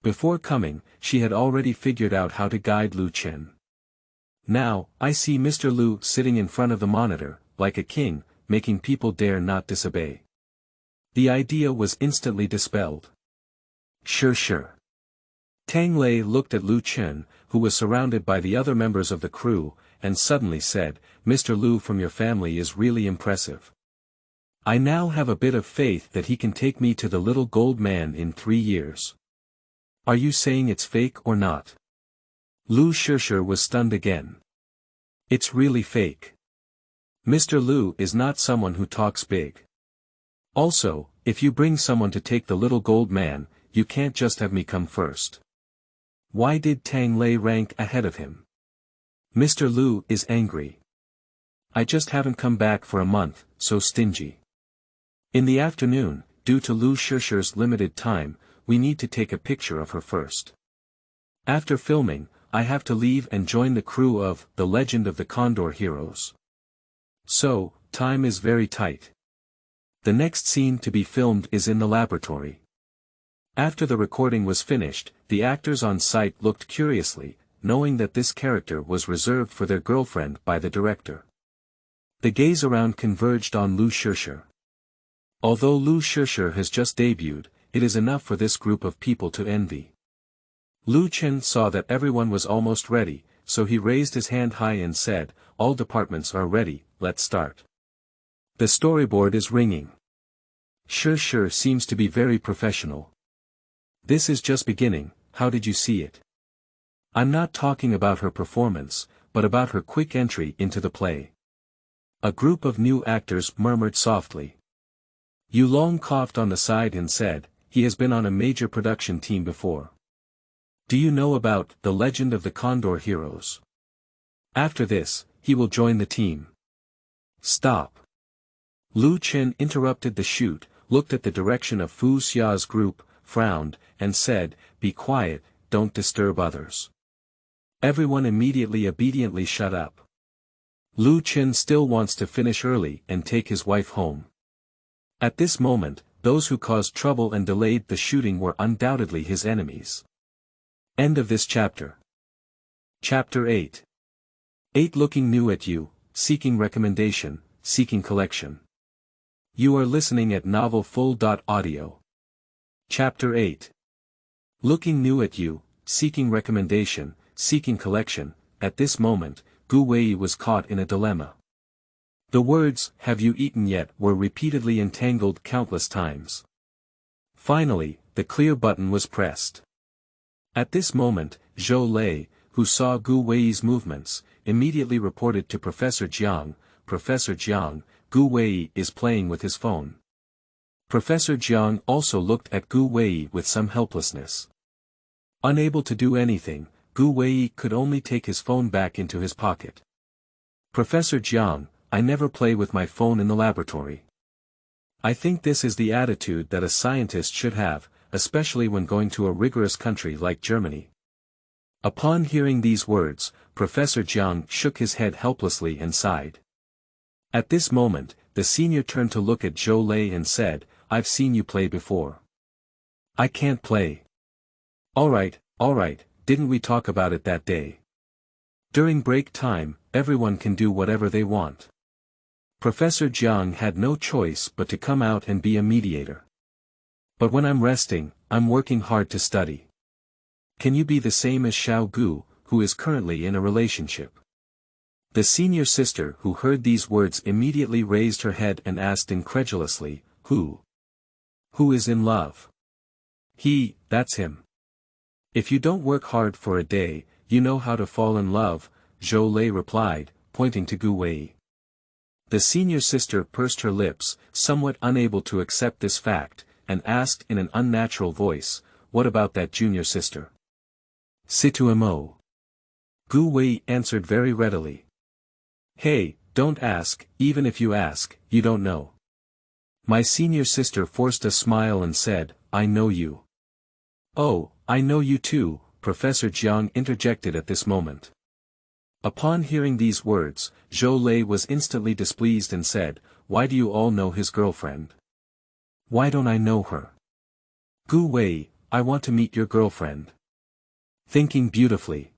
Before coming, she had already figured out how to guide Lu Chen. Now, I see Mr. Lu sitting in front of the monitor, like a king, making people dare not disobey. The idea was instantly dispelled. Sure. Tang Lei looked at Lu Chen, who was surrounded by the other members of the crew, and suddenly said, "Mr. Lu from your family is really impressive. I now have a bit of faith that he can take me to the little gold man in 3 years. Are you saying it's fake or not?" Lu Shishir was stunned again. It's really fake. Mr. Lu is not someone who talks big. Also, if you bring someone to take the little gold man, you can't just have me come first. Why did Tang Lei rank ahead of him? Mr. Lu is angry. I just haven't come back for a month, so stingy. In the afternoon, due to Lu Shishir's limited time, we need to take a picture of her first. After filming, I have to leave and join the crew of The Legend of the Condor Heroes. So, time is very tight. The next scene to be filmed is in the laboratory. After the recording was finished, the actors on site looked curiously, knowing that this character was reserved for their girlfriend by the director. The gaze around converged on Lu Sheshe. Although Lu Sheshe has just debuted, it is enough for this group of people to envy. Lu Chen saw that everyone was almost ready, so he raised his hand high and said, "All departments are ready, let's start." The storyboard is ringing. Sheshe seems to be very professional. This is just beginning, how did you see it? I'm not talking about her performance, but about her quick entry into the play. A group of new actors murmured softly. Yu Long coughed on the side and said, he has been on a major production team before. Do you know about The Legend of the Condor Heroes? After this, he will join the team. Stop. Lu Chen interrupted the shoot, looked at the direction of Fu Xia's group, frowned, and said, "Be quiet, don't disturb others." Everyone immediately obediently shut up. Lu Chen still wants to finish early and take his wife home. At this moment, those who caused trouble and delayed the shooting were undoubtedly his enemies. End of this chapter. Chapter 8. 8 Looking new at you, seeking recommendation, seeking collection. You are listening at novelfull.audio. Chapter 8. Looking new at you, seeking recommendation, seeking collection. At this moment, Gu Wei was caught in a dilemma. The words, "Have you eaten yet?" were repeatedly entangled countless times. Finally, the clear button was pressed. At this moment, Zhou Lei, who saw Gu Wei's movements, immediately reported to Professor Jiang, "Professor Jiang, Gu Wei is playing with his phone." Professor Jiang also looked at Gu Wei with some helplessness. Unable to do anything, Gu Wei could only take his phone back into his pocket. "Professor Jiang, I never play with my phone in the laboratory. I think this is the attitude that a scientist should have, especially when going to a rigorous country like Germany." Upon hearing these words, Professor Jiang shook his head helplessly and sighed. At this moment, the senior turned to look at Zhou Lei and said, "I've seen you play before." "I can't play." All right, didn't we talk about it that day? During break time, everyone can do whatever they want. Professor Jiang had no choice but to come out and be a mediator. "But when I'm resting, I'm working hard to study. Can you be the same as Xiao Gu, who is currently in a relationship?" The senior sister who heard these words immediately raised her head and asked incredulously, Who? Who is in love?" That's him. "If you don't work hard for a day, you know how to fall in love," Zhou Lei replied, pointing to Gu Wei. The senior sister pursed her lips, somewhat unable to accept this fact, and asked in an unnatural voice, "What about that junior sister?" "Situmo." Gu Wei answered very readily. "Hey, don't ask, even if you ask, you don't know." My senior sister forced a smile and said, "I know you." "Oh, I know you too," Professor Jiang interjected at this moment. Upon hearing these words, Zhou Lei was instantly displeased and said, "Why do you all know his girlfriend? Why don't I know her?" "Gu Wei, I want to meet your girlfriend." Thinking beautifully,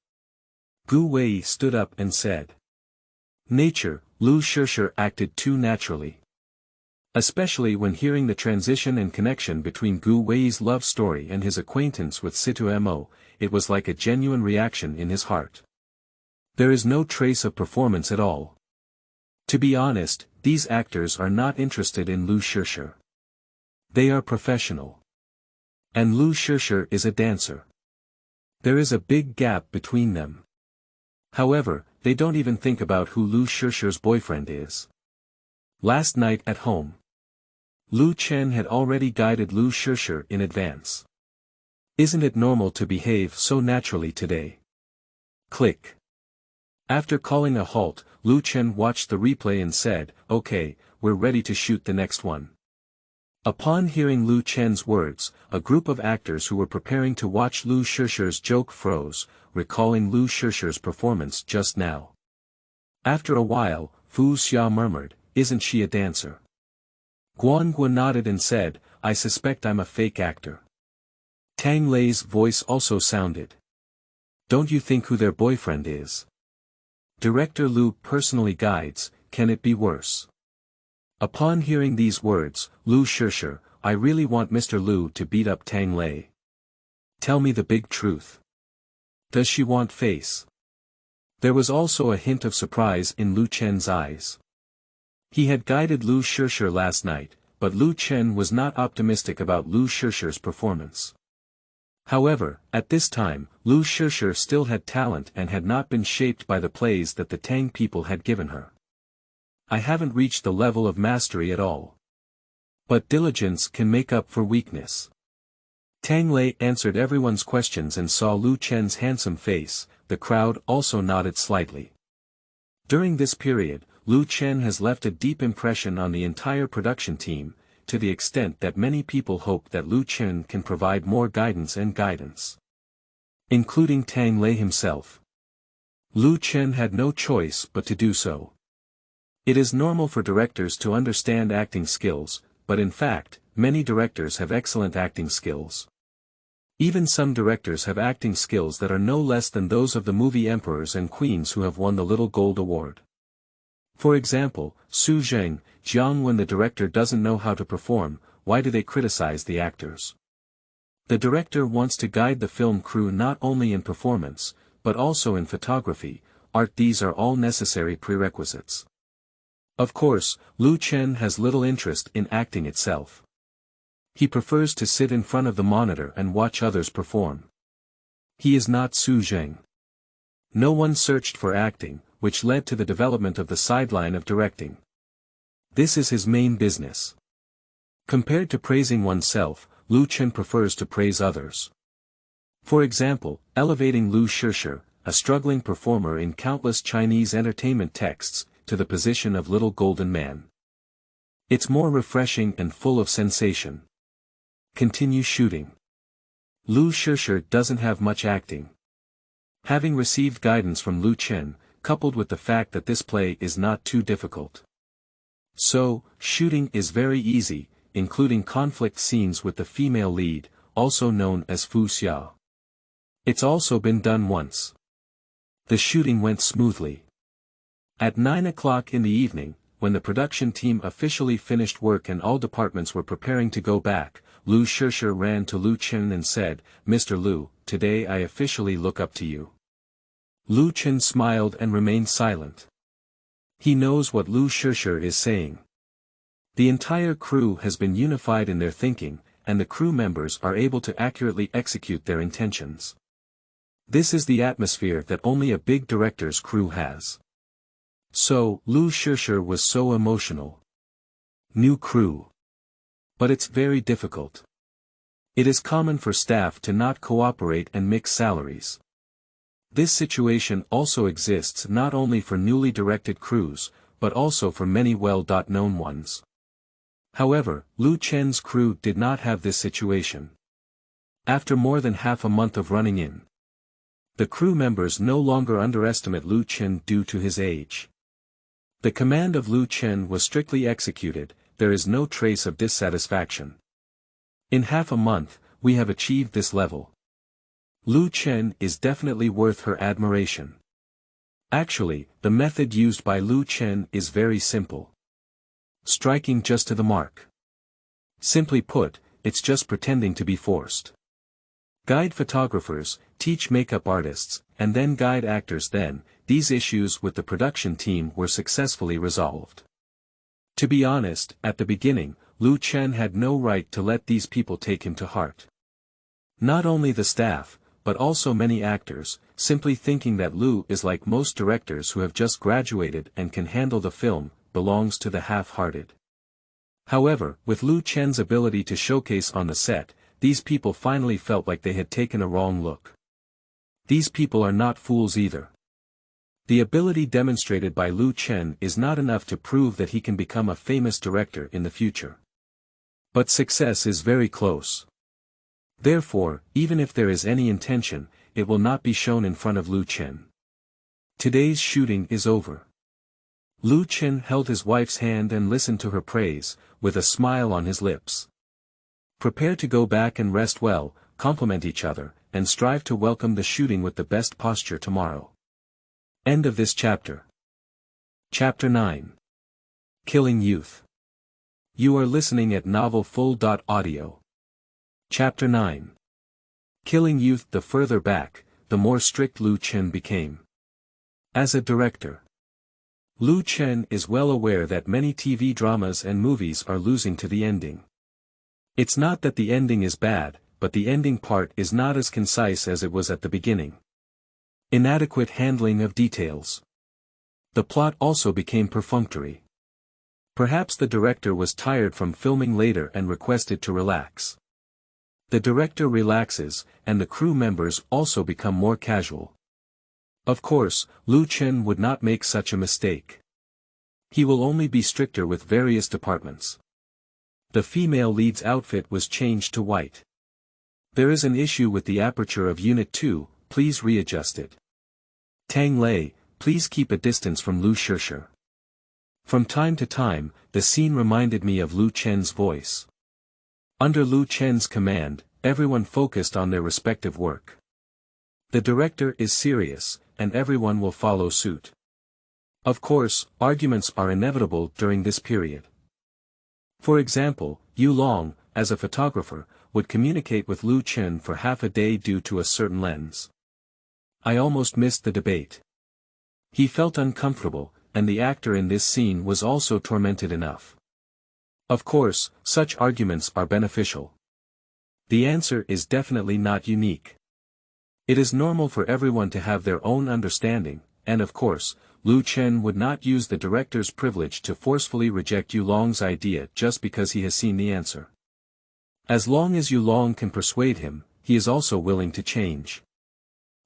Gu Wei stood up and said. Nature, Lu Sheshe acted too naturally. Especially when hearing the transition and connection between Gu Wei's love story and his acquaintance with Situmo, it was like a genuine reaction in his heart. There is no trace of performance at all. To be honest, these actors are not interested in Lu Sheshe. They are professional. And Lu Sheshe is a dancer. There is a big gap between them. However, they don't even think about who Lu Sheshe's boyfriend is. Last night at home, Lu Chen had already guided Lu Sheshe in advance. Isn't it normal to behave so naturally today? Click. After calling a halt, Lu Chen watched the replay and said, "Okay, we're ready to shoot the next one." Upon hearing Lu Chen's words, a group of actors who were preparing to watch Lu Sheshe's joke froze, recalling Lu Sheshe's performance just now. After a while, Fu Xia murmured, "Isn't she a dancer?" Guangua nodded and said, I suspect I'm a fake actor. Tang Lei's voice also sounded. Don't you think who their boyfriend is? Director Lu personally guides, can it be worse? Upon hearing these words, Lu Shishir, I really want Mr. Lu to beat up Tang Lei. Tell me the big truth. Does she want face? There was also a hint of surprise in Lu Chen's eyes. He had guided Lu Shishir last night, but Lu Chen was not optimistic about Lu Shishir's performance. However, at this time, Lu Shishir still had talent and had not been shaped by the plays that the Tang people had given her. I haven't reached the level of mastery at all. But diligence can make up for weakness. Tang Lei answered everyone's questions and saw Lu Chen's handsome face. The crowd also nodded slightly. During this period, Lu Chen has left a deep impression on the entire production team, to the extent that many people hope that Lu Chen can provide more guidance, including Tang Lei himself. Lu Chen had no choice but to do so. It is normal for directors to understand acting skills, but in fact, many directors have excellent acting skills. Even some directors have acting skills that are no less than those of the movie emperors and queens who have won the Little Gold Award. For example, Su Zheng, Jiang. When the director doesn't know how to perform, why do they criticize the actors? The director wants to guide the film crew not only in performance, but also in photography, art. These are all necessary prerequisites. Of course, Lu Chen has little interest in acting itself. He prefers to sit in front of the monitor and watch others perform. He is not Su Zheng. No one searched for acting, which led to the development of the sideline of directing. This is his main business. Compared to praising oneself, Lu Chen prefers to praise others. For example, elevating Lu Shishir, a struggling performer in countless Chinese entertainment texts, to the position of Little Golden Man. It's more refreshing and full of sensation. Continue shooting. Lu Shishir doesn't have much acting. Having received guidance from Lu Chen, coupled with the fact that this play is not too difficult. So, shooting is very easy, including conflict scenes with the female lead, also known as Fu Xia. It's also been done once. The shooting went smoothly. At 9 o'clock in the evening, when the production team officially finished work and all departments were preparing to go back, Lu Shishir ran to Lu Chen and said, Mr. Lu, today I officially look up to you. Lu Chen smiled and remained silent. He knows what Lu Shishir is saying. The entire crew has been unified in their thinking, and the crew members are able to accurately execute their intentions. This is the atmosphere that only a big director's crew has. So, Lu Shishir was so emotional. New crew. But it's very difficult. It is common for staff to not cooperate and mix salaries. This situation also exists not only for newly directed crews, but also for many well-known ones. However, Lu Chen's crew did not have this situation. After more than half a month of running in, the crew members no longer underestimate Lu Chen due to his age. The command of Lu Chen was strictly executed, there is no trace of dissatisfaction. In half a month, we have achieved this level. Lu Chen is definitely worth her admiration. Actually, the method used by Lu Chen is very simple. Striking just to the mark. Simply put, it's just pretending to be forced. Guide photographers, teach makeup artists, and then guide actors. Then, these issues with the production team were successfully resolved. To be honest, at the beginning, Lu Chen had no right to let these people take him to heart. Not only the staff, but also many actors, simply thinking that Lu is like most directors who have just graduated and can handle the film, belongs to the half-hearted. However, with Lu Chen's ability to showcase on the set, these people finally felt like they had taken a wrong look. These people are not fools either. The ability demonstrated by Lu Chen is not enough to prove that he can become a famous director in the future. But success is very close. Therefore, even if there is any intention, it will not be shown in front of Lu Chen. Today's shooting is over. Lu Chen held his wife's hand and listened to her praise, with a smile on his lips. Prepare to go back and rest well, compliment each other, and strive to welcome the shooting with the best posture tomorrow. End of this chapter. Chapter 9. Killing Youth. You are listening at novelfull.audio. Chapter 9. Killing Youth. The further back, the more strict Lu Chen became. As a director, Lu Chen is well aware that many TV dramas and movies are losing to the ending. It's not that the ending is bad, but the ending part is not as concise as it was at the beginning. Inadequate handling of details. The plot also became perfunctory. Perhaps the director was tired from filming later and requested to relax. The director relaxes, and the crew members also become more casual. Of course, Lu Chen would not make such a mistake. He will only be stricter with various departments. The female lead's outfit was changed to white. There is an issue with the aperture of Unit 2, please readjust it. Tang Lei, please keep a distance from Lu Shishir. From time to time, the scene reminded me of Lu Chen's voice. Under Lu Chen's command, everyone focused on their respective work. The director is serious, and everyone will follow suit. Of course, arguments are inevitable during this period. For example, Yu Long, as a photographer, would communicate with Lu Chen for half a day due to a certain lens. I almost missed the debate. He felt uncomfortable, and the actor in this scene was also tormented enough. Of course, such arguments are beneficial. The answer is definitely not unique. It is normal for everyone to have their own understanding, and of course, Lu Chen would not use the director's privilege to forcefully reject Yu Long's idea just because he has seen the answer. As long as Yu Long can persuade him, he is also willing to change.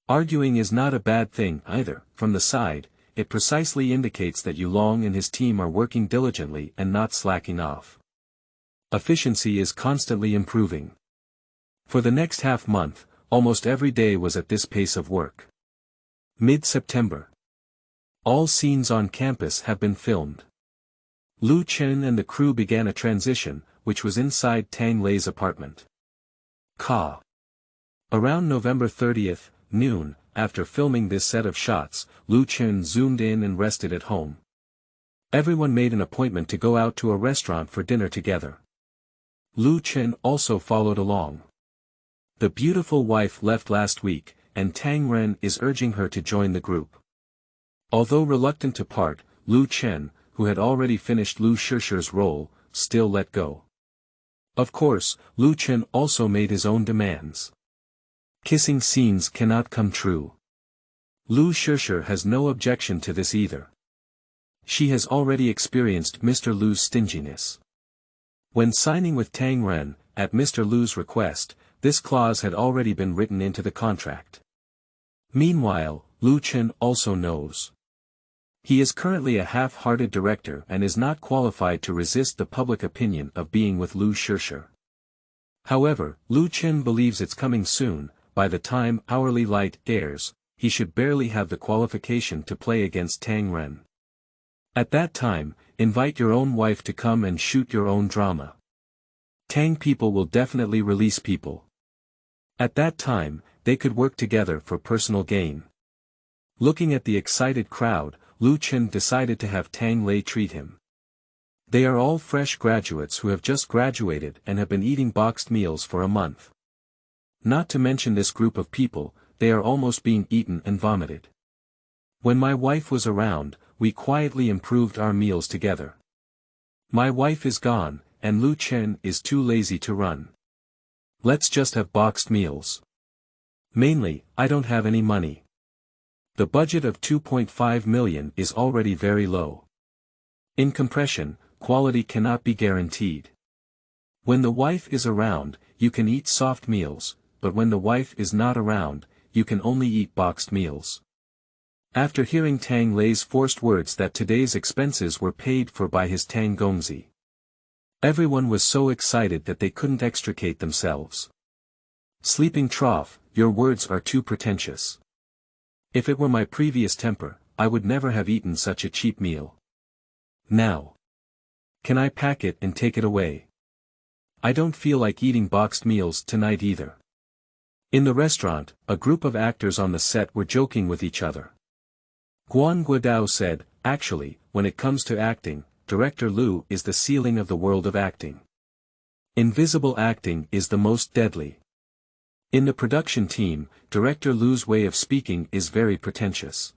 Arguing is not a bad thing either. From the side, it precisely indicates that Yu Long and his team are working diligently and not slacking off. Efficiency is constantly improving. For the next half-month, almost every day was at this pace of work. Mid-September. All scenes on campus have been filmed. Lu Chen and the crew began a transition, which was inside Tang Lei's apartment. Around November 30th, noon, after filming this set of shots, Lu Chen zoomed in and rested at home. Everyone made an appointment to go out to a restaurant for dinner together. Lu Chen also followed along. The beautiful wife left last week, and Tang Ren is urging her to join the group. Although reluctant to part, Lu Chen, who had already finished Lu Shishir's role, still let go. Of course, Lu Chen also made his own demands. Kissing scenes cannot come true. Lu Shishir has no objection to this either. She has already experienced Mr. Lu's stinginess. When signing with Tang Ren, at Mr. Lu's request, this clause had already been written into the contract. Meanwhile, Lu Chen also knows. He is currently a half-hearted director and is not qualified to resist the public opinion of being with Lu Shishir. However, Lu Chen believes it's coming soon. By the time Hourly Light airs, he should barely have the qualification to play against Tang Ren. At that time, invite your own wife to come and shoot your own drama. Tang people will definitely release people. At that time, they could work together for personal gain. Looking at the excited crowd, Lu Chen decided to have Tang Lei treat him. They are all fresh graduates who have just graduated and have been eating boxed meals for a month. Not to mention this group of people, they are almost being eaten and vomited. When my wife was around, we quietly improved our meals together. My wife is gone, and Lu Chen is too lazy to run. Let's just have boxed meals. Mainly, I don't have any money. The budget of 2.5 million is already very low. In compression, quality cannot be guaranteed. When the wife is around, you can eat soft meals, but when the wife is not around, you can only eat boxed meals. After hearing Tang Lei's forced words that today's expenses were paid for by his Tang Gongzi, everyone was so excited that they couldn't extricate themselves. Sleeping trough, your words are too pretentious. If it were my previous temper, I would never have eaten such a cheap meal. Now. Can I pack it and take it away? I don't feel like eating boxed meals tonight either. In the restaurant, a group of actors on the set were joking with each other. Guan Guodao said, "Actually, when it comes to acting, Director Liu is the ceiling of the world of acting. Invisible acting is the most deadly." In the production team, Director Liu's way of speaking is very pretentious.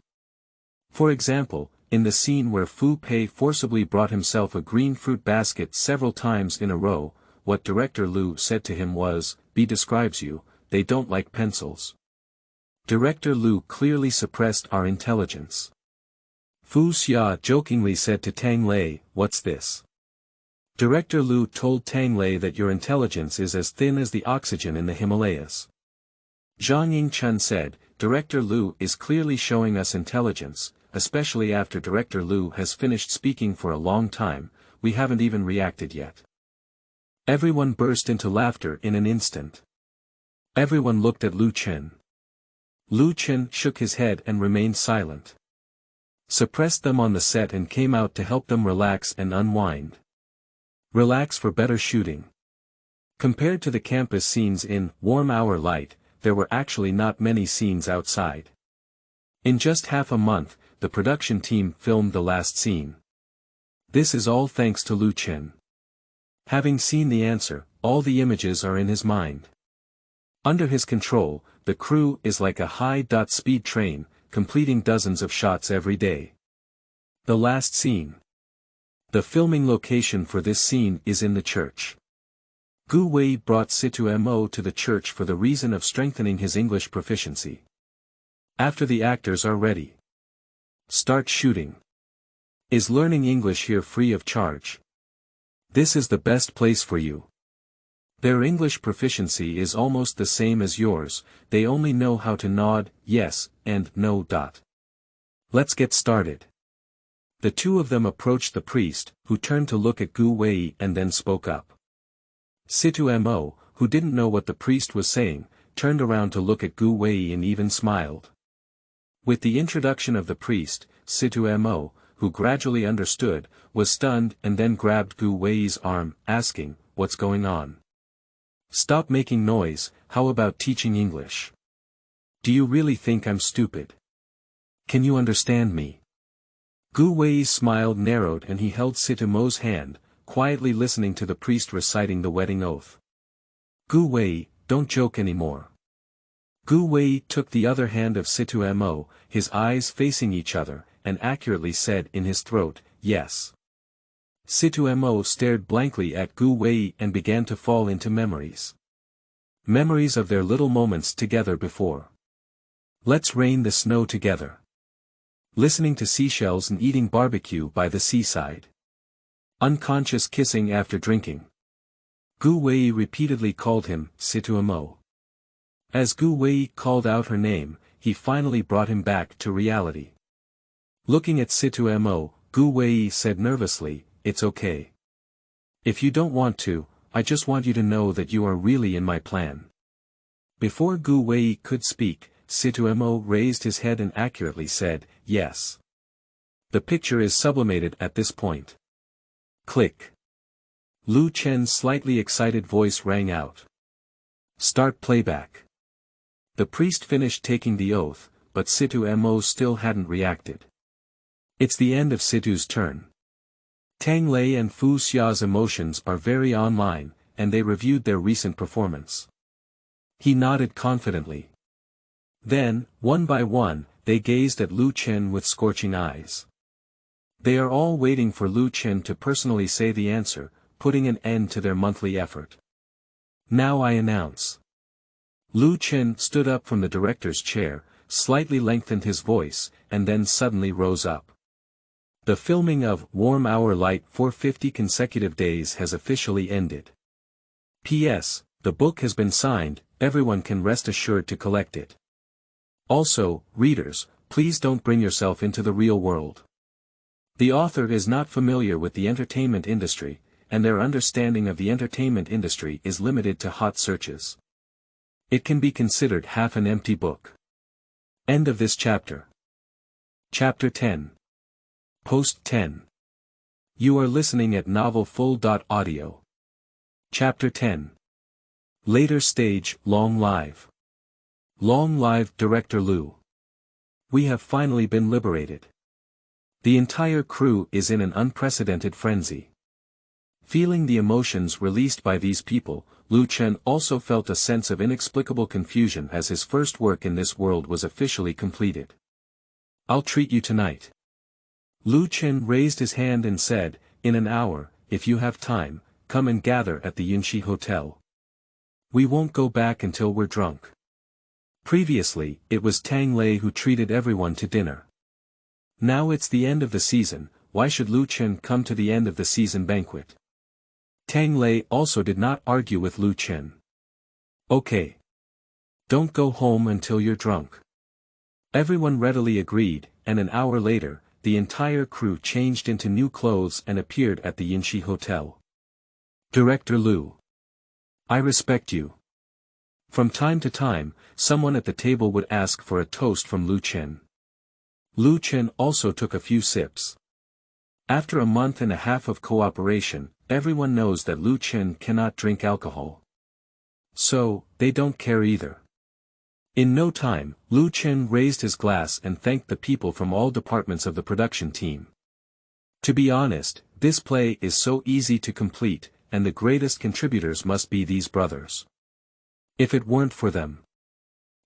For example, in the scene where Fu Pei forcibly brought himself a green fruit basket several times in a row, what Director Liu said to him was, "B describes you, they don't like pencils." Director Liu clearly suppressed our intelligence. Fu Xia jokingly said to Tang Lei, "What's this?" Director Liu told Tang Lei that your intelligence is as thin as the oxygen in the Himalayas. Zhang Yingchen said, "Director Liu is clearly showing us intelligence, especially after Director Liu has finished speaking for a long time, we haven't even reacted yet." Everyone burst into laughter in an instant. Everyone looked at Lu Chen. Lu Chen shook his head and remained silent. Suppressed them on the set and came out to help them relax and unwind. Relax for better shooting. Compared to the campus scenes in Warm Hour Light, there were actually not many scenes outside. In just half a month, the production team filmed the last scene. This is all thanks to Lu Chen. Having seen the answer, all the images are in his mind. Under his control, the crew is like a high-speed train, completing dozens of shots every day. The last scene. The filming location for this scene is in the church. Gu Wei brought Situ Mo to the church for the reason of strengthening his English proficiency. After the actors are ready. Start shooting. Is learning English here free of charge? This is the best place for you. Their English proficiency is almost the same as yours, they only know how to nod, yes, and no. Let's get started. The two of them approached the priest, who turned to look at Gu Wei and then spoke up. Situ Mo, who didn't know what the priest was saying, turned around to look at Gu Wei and even smiled. With the introduction of the priest, Situ Mo, who gradually understood, was stunned and then grabbed Gu Wei's arm, asking, "What's going on? Stop making noise, how about teaching English? Do you really think I'm stupid? Can you understand me?" Gu Wei's smile narrowed and he held Situ Mo's hand, quietly listening to the priest reciting the wedding oath. "Gu Wei, don't joke anymore." Gu Wei took the other hand of Situ Mo, his eyes facing each other, and accurately said in his throat, "Yes." Situ Mo stared blankly at Gu Wei and began to fall into memories. Memories of their little moments together before. Let's rain the snow together. Listening to seashells and eating barbecue by the seaside. Unconscious kissing after drinking. Gu Wei repeatedly called him, Situ Mo. As Gu Wei called out her name, he finally brought him back to reality. Looking at Situ Mo, Gu Wei said nervously, "It's okay. If you don't want to, I just want you to know that you are really in my plan." Before Gu Wei could speak, Situ Mo raised his head and accurately said, "Yes." The picture is sublimated at this point. Click. Lu Chen's slightly excited voice rang out. Start playback. The priest finished taking the oath, but Situ Mo still hadn't reacted. It's the end of Situ's turn. Tang Lei and Fu Xia's emotions are very online, and they reviewed their recent performance. He nodded confidently. Then, one by one, they gazed at Lu Chen with scorching eyes. They are all waiting for Lu Chen to personally say the answer, putting an end to their monthly effort. Now I announce. Lu Chen stood up from the director's chair, slightly lengthened his voice, and then suddenly rose up. The filming of Warm Hour Light for 50 consecutive days has officially ended. P.S. The book has been signed, everyone can rest assured to collect it. Also, readers, please don't bring yourself into the real world. The author is not familiar with the entertainment industry, and their understanding of the entertainment industry is limited to hot searches. It can be considered half an empty book. End of this chapter. Chapter 10. Post 10. You are listening at novelfull.audio. Chapter 10. Later Stage, Long Live. Long live Director Liu. We have finally been liberated. The entire crew is in an unprecedented frenzy. Feeling the emotions released by these people, Liu Chen also felt a sense of inexplicable confusion as his first work in this world was officially completed. I'll treat you tonight. Liu Chen raised his hand and said, in an hour, if you have time, come and gather at the Yunxi Hotel. We won't go back until we're drunk. Previously, it was Tang Lei who treated everyone to dinner. Now it's the end of the season, why should Liu Chen come to the end of the season banquet? Tang Lei also did not argue with Liu Chen. Okay. Don't go home until you're drunk. Everyone readily agreed, and an hour later, the entire crew changed into new clothes and appeared at the Yunxi Hotel. Director Liu. I respect you. From time to time, someone at the table would ask for a toast from Liu Chen. Liu Chen also took a few sips. After a month and a half of cooperation, everyone knows that Liu Chen cannot drink alcohol. So, they don't care either. In no time, Liu Chen raised his glass and thanked the people from all departments of the production team. To be honest, this play is so easy to complete, and the greatest contributors must be these brothers. If it weren't for them.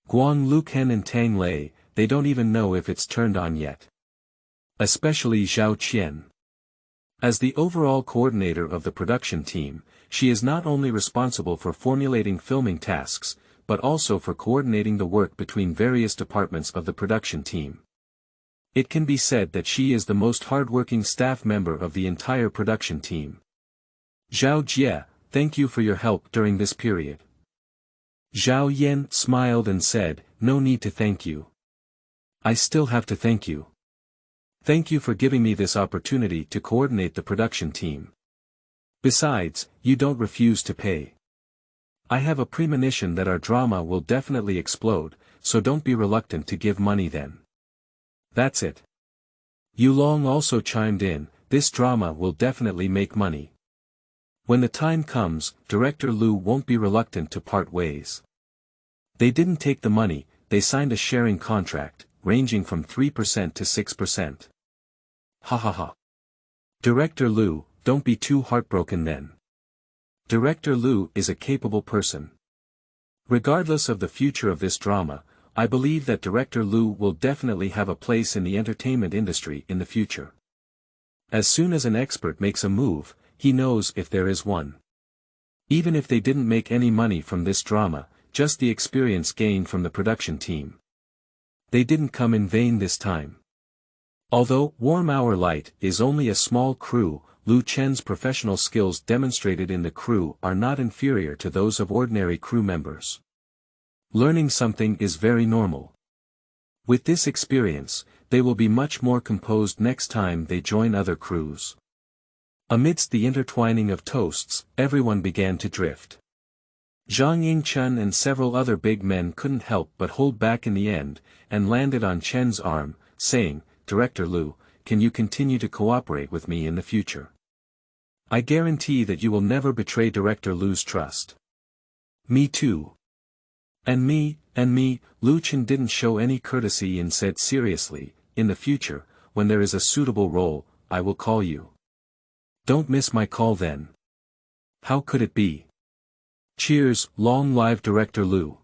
Guang Luken and Tang Lei, they don't even know if it's turned on yet. Especially Zhao Qian. As the overall coordinator of the production team, she is not only responsible for formulating filming tasks, but also for coordinating the work between various departments of the production team. It can be said that she is the most hardworking staff member of the entire production team. Zhao Jie, thank you for your help during this period. Zhao Yan smiled and said, no need to thank you. I still have to thank you. Thank you for giving me this opportunity to coordinate the production team. Besides, you don't refuse to pay. I have a premonition that our drama will definitely explode, so don't be reluctant to give money then. That's it. Yulong also chimed in, this drama will definitely make money. When the time comes, Director Liu won't be reluctant to part ways. They didn't take the money, they signed a sharing contract, ranging from 3% to 6%. Ha ha ha. Director Liu, don't be too heartbroken then. Director Liu is a capable person. Regardless of the future of this drama, I believe that Director Liu will definitely have a place in the entertainment industry in the future. As soon as an expert makes a move, he knows if there is one. Even if they didn't make any money from this drama, just the experience gained from the production team. They didn't come in vain this time. Although Warm Hour Light is only a small crew, Liu Chen's professional skills demonstrated in the crew are not inferior to those of ordinary crew members. Learning something is very normal. With this experience, they will be much more composed next time they join other crews. Amidst the intertwining of toasts, everyone began to drift. Zhang Yingchen and several other big men couldn't help but hold back in the end, and landed on Chen's arm, saying, Director Liu, can you continue to cooperate with me in the future? I guarantee that you will never betray Director Liu's trust. Me too. And me, Liu Chen didn't show any courtesy and said seriously, in the future, when there is a suitable role, I will call you. Don't miss my call then. How could it be? Cheers, long live Director Liu.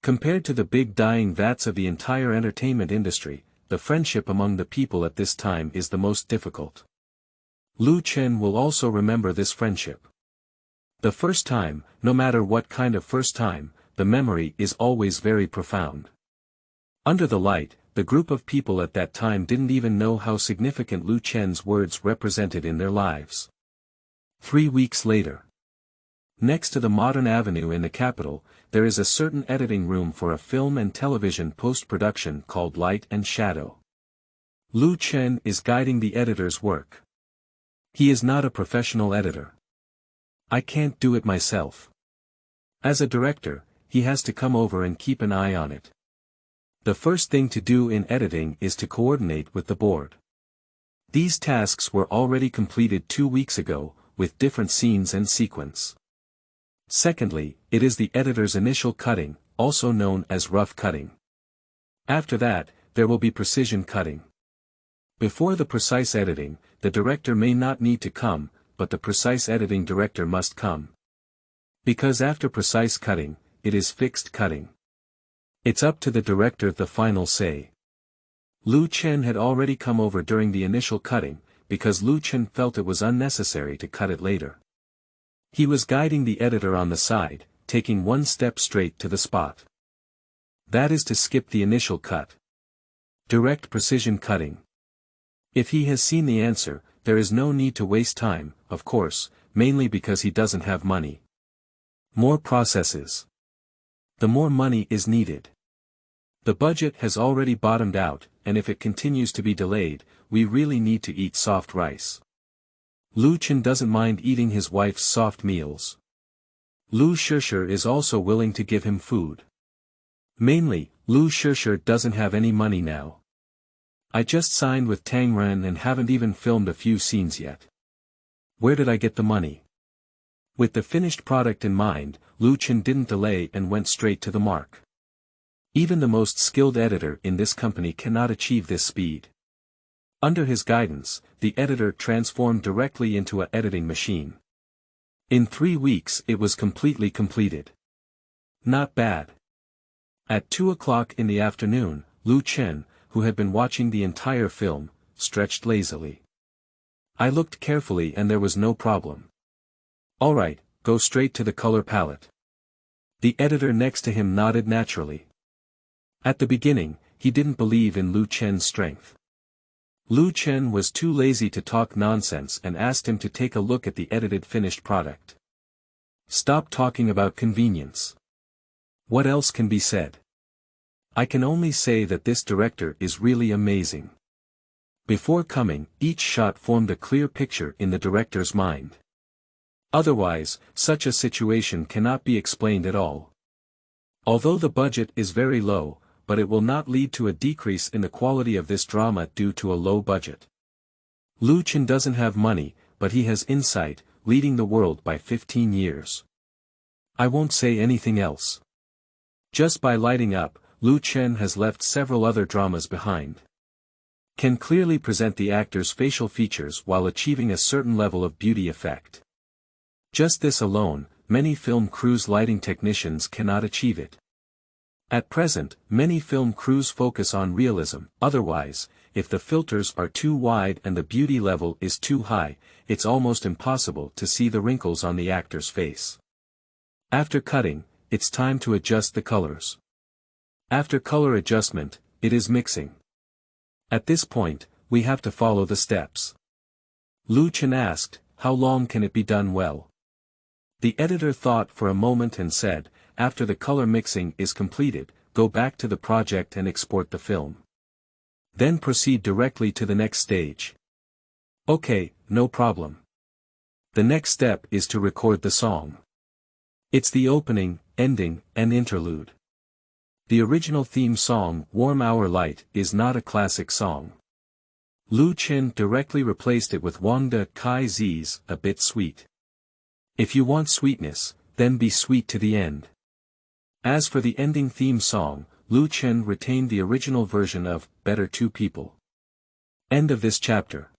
Compared to the big dying vats of the entire entertainment industry, the friendship among the people at this time is the most difficult. Liu Chen will also remember this friendship. The first time, no matter what kind of first time, the memory is always very profound. Under the light, the group of people at that time didn't even know how significant Liu Chen's words represented in their lives. 3 weeks later. Next to the modern avenue in the capital, there is a certain editing room for a film and television post-production called Light and Shadow. Liu Chen is guiding the editor's work. He is not a professional editor. I can't do it myself. As a director, he has to come over and keep an eye on it. The first thing to do in editing is to coordinate with the board. These tasks were already completed 2 weeks ago, with different scenes and sequence. Secondly, it is the editor's initial cutting, also known as rough cutting. After that, there will be precision cutting. Before the precise editing, the director may not need to come, but the precise editing director must come. Because after precise cutting, it is fixed cutting. It's up to the director the final say. Lu Chen had already come over during the initial cutting, because Lu Chen felt it was unnecessary to cut it later. He was guiding the editor on the side, taking one step straight to the spot. That is to skip the initial cut. Direct precision cutting. If he has seen the answer, there is no need to waste time, of course, mainly because he doesn't have money. More processes. The more money is needed. The budget has already bottomed out, and if it continues to be delayed, we really need to eat soft rice. Lu Chen doesn't mind eating his wife's soft meals. Lu Shishir is also willing to give him food. Mainly, Lu Shishir doesn't have any money now. I just signed with Tang Ren and haven't even filmed a few scenes yet. Where did I get the money? With the finished product in mind, Lu Chen didn't delay and went straight to the mark. Even the most skilled editor in this company cannot achieve this speed. Under his guidance, the editor transformed directly into an editing machine. In 3 weeks it was completely completed. Not bad. At 2 o'clock in the afternoon, Lu Chen, who had been watching the entire film, stretched lazily. I looked carefully and there was no problem. Alright, go straight to the color palette. The editor next to him nodded naturally. At the beginning, he didn't believe in Lu Chen's strength. Lu Chen was too lazy to talk nonsense and asked him to take a look at the edited finished product. Stop talking about convenience. What else can be said? I can only say that this director is really amazing. Before coming, each shot formed a clear picture in the director's mind. Otherwise, such a situation cannot be explained at all. Although the budget is very low, but it will not lead to a decrease in the quality of this drama due to a low budget. Lu Chen doesn't have money, but he has insight, leading the world by 15 years. I won't say anything else. Just by lighting up, Lu Chen has left several other dramas behind. Can clearly present the actor's facial features while achieving a certain level of beauty effect. Just this alone, many film crews' lighting technicians cannot achieve it. At present, many film crews focus on realism, otherwise, if the filters are too wide and the beauty level is too high, it's almost impossible to see the wrinkles on the actor's face. After cutting, it's time to adjust the colors. After color adjustment, it is mixing. At this point, we have to follow the steps. Lu Chen asked, how long can it be done well? The editor thought for a moment and said, after the color mixing is completed, go back to the project and export the film. Then proceed directly to the next stage. Okay, no problem. The next step is to record the song. It's the opening, ending, and interlude. The original theme song, Warm Our Light, is not a classic song. Lu Chen directly replaced it with Wang De Kai Zi's A Bit Sweet. If you want sweetness, then be sweet to the end. As for the ending theme song, Lu Chen retained the original version of Better Two People. End of this chapter.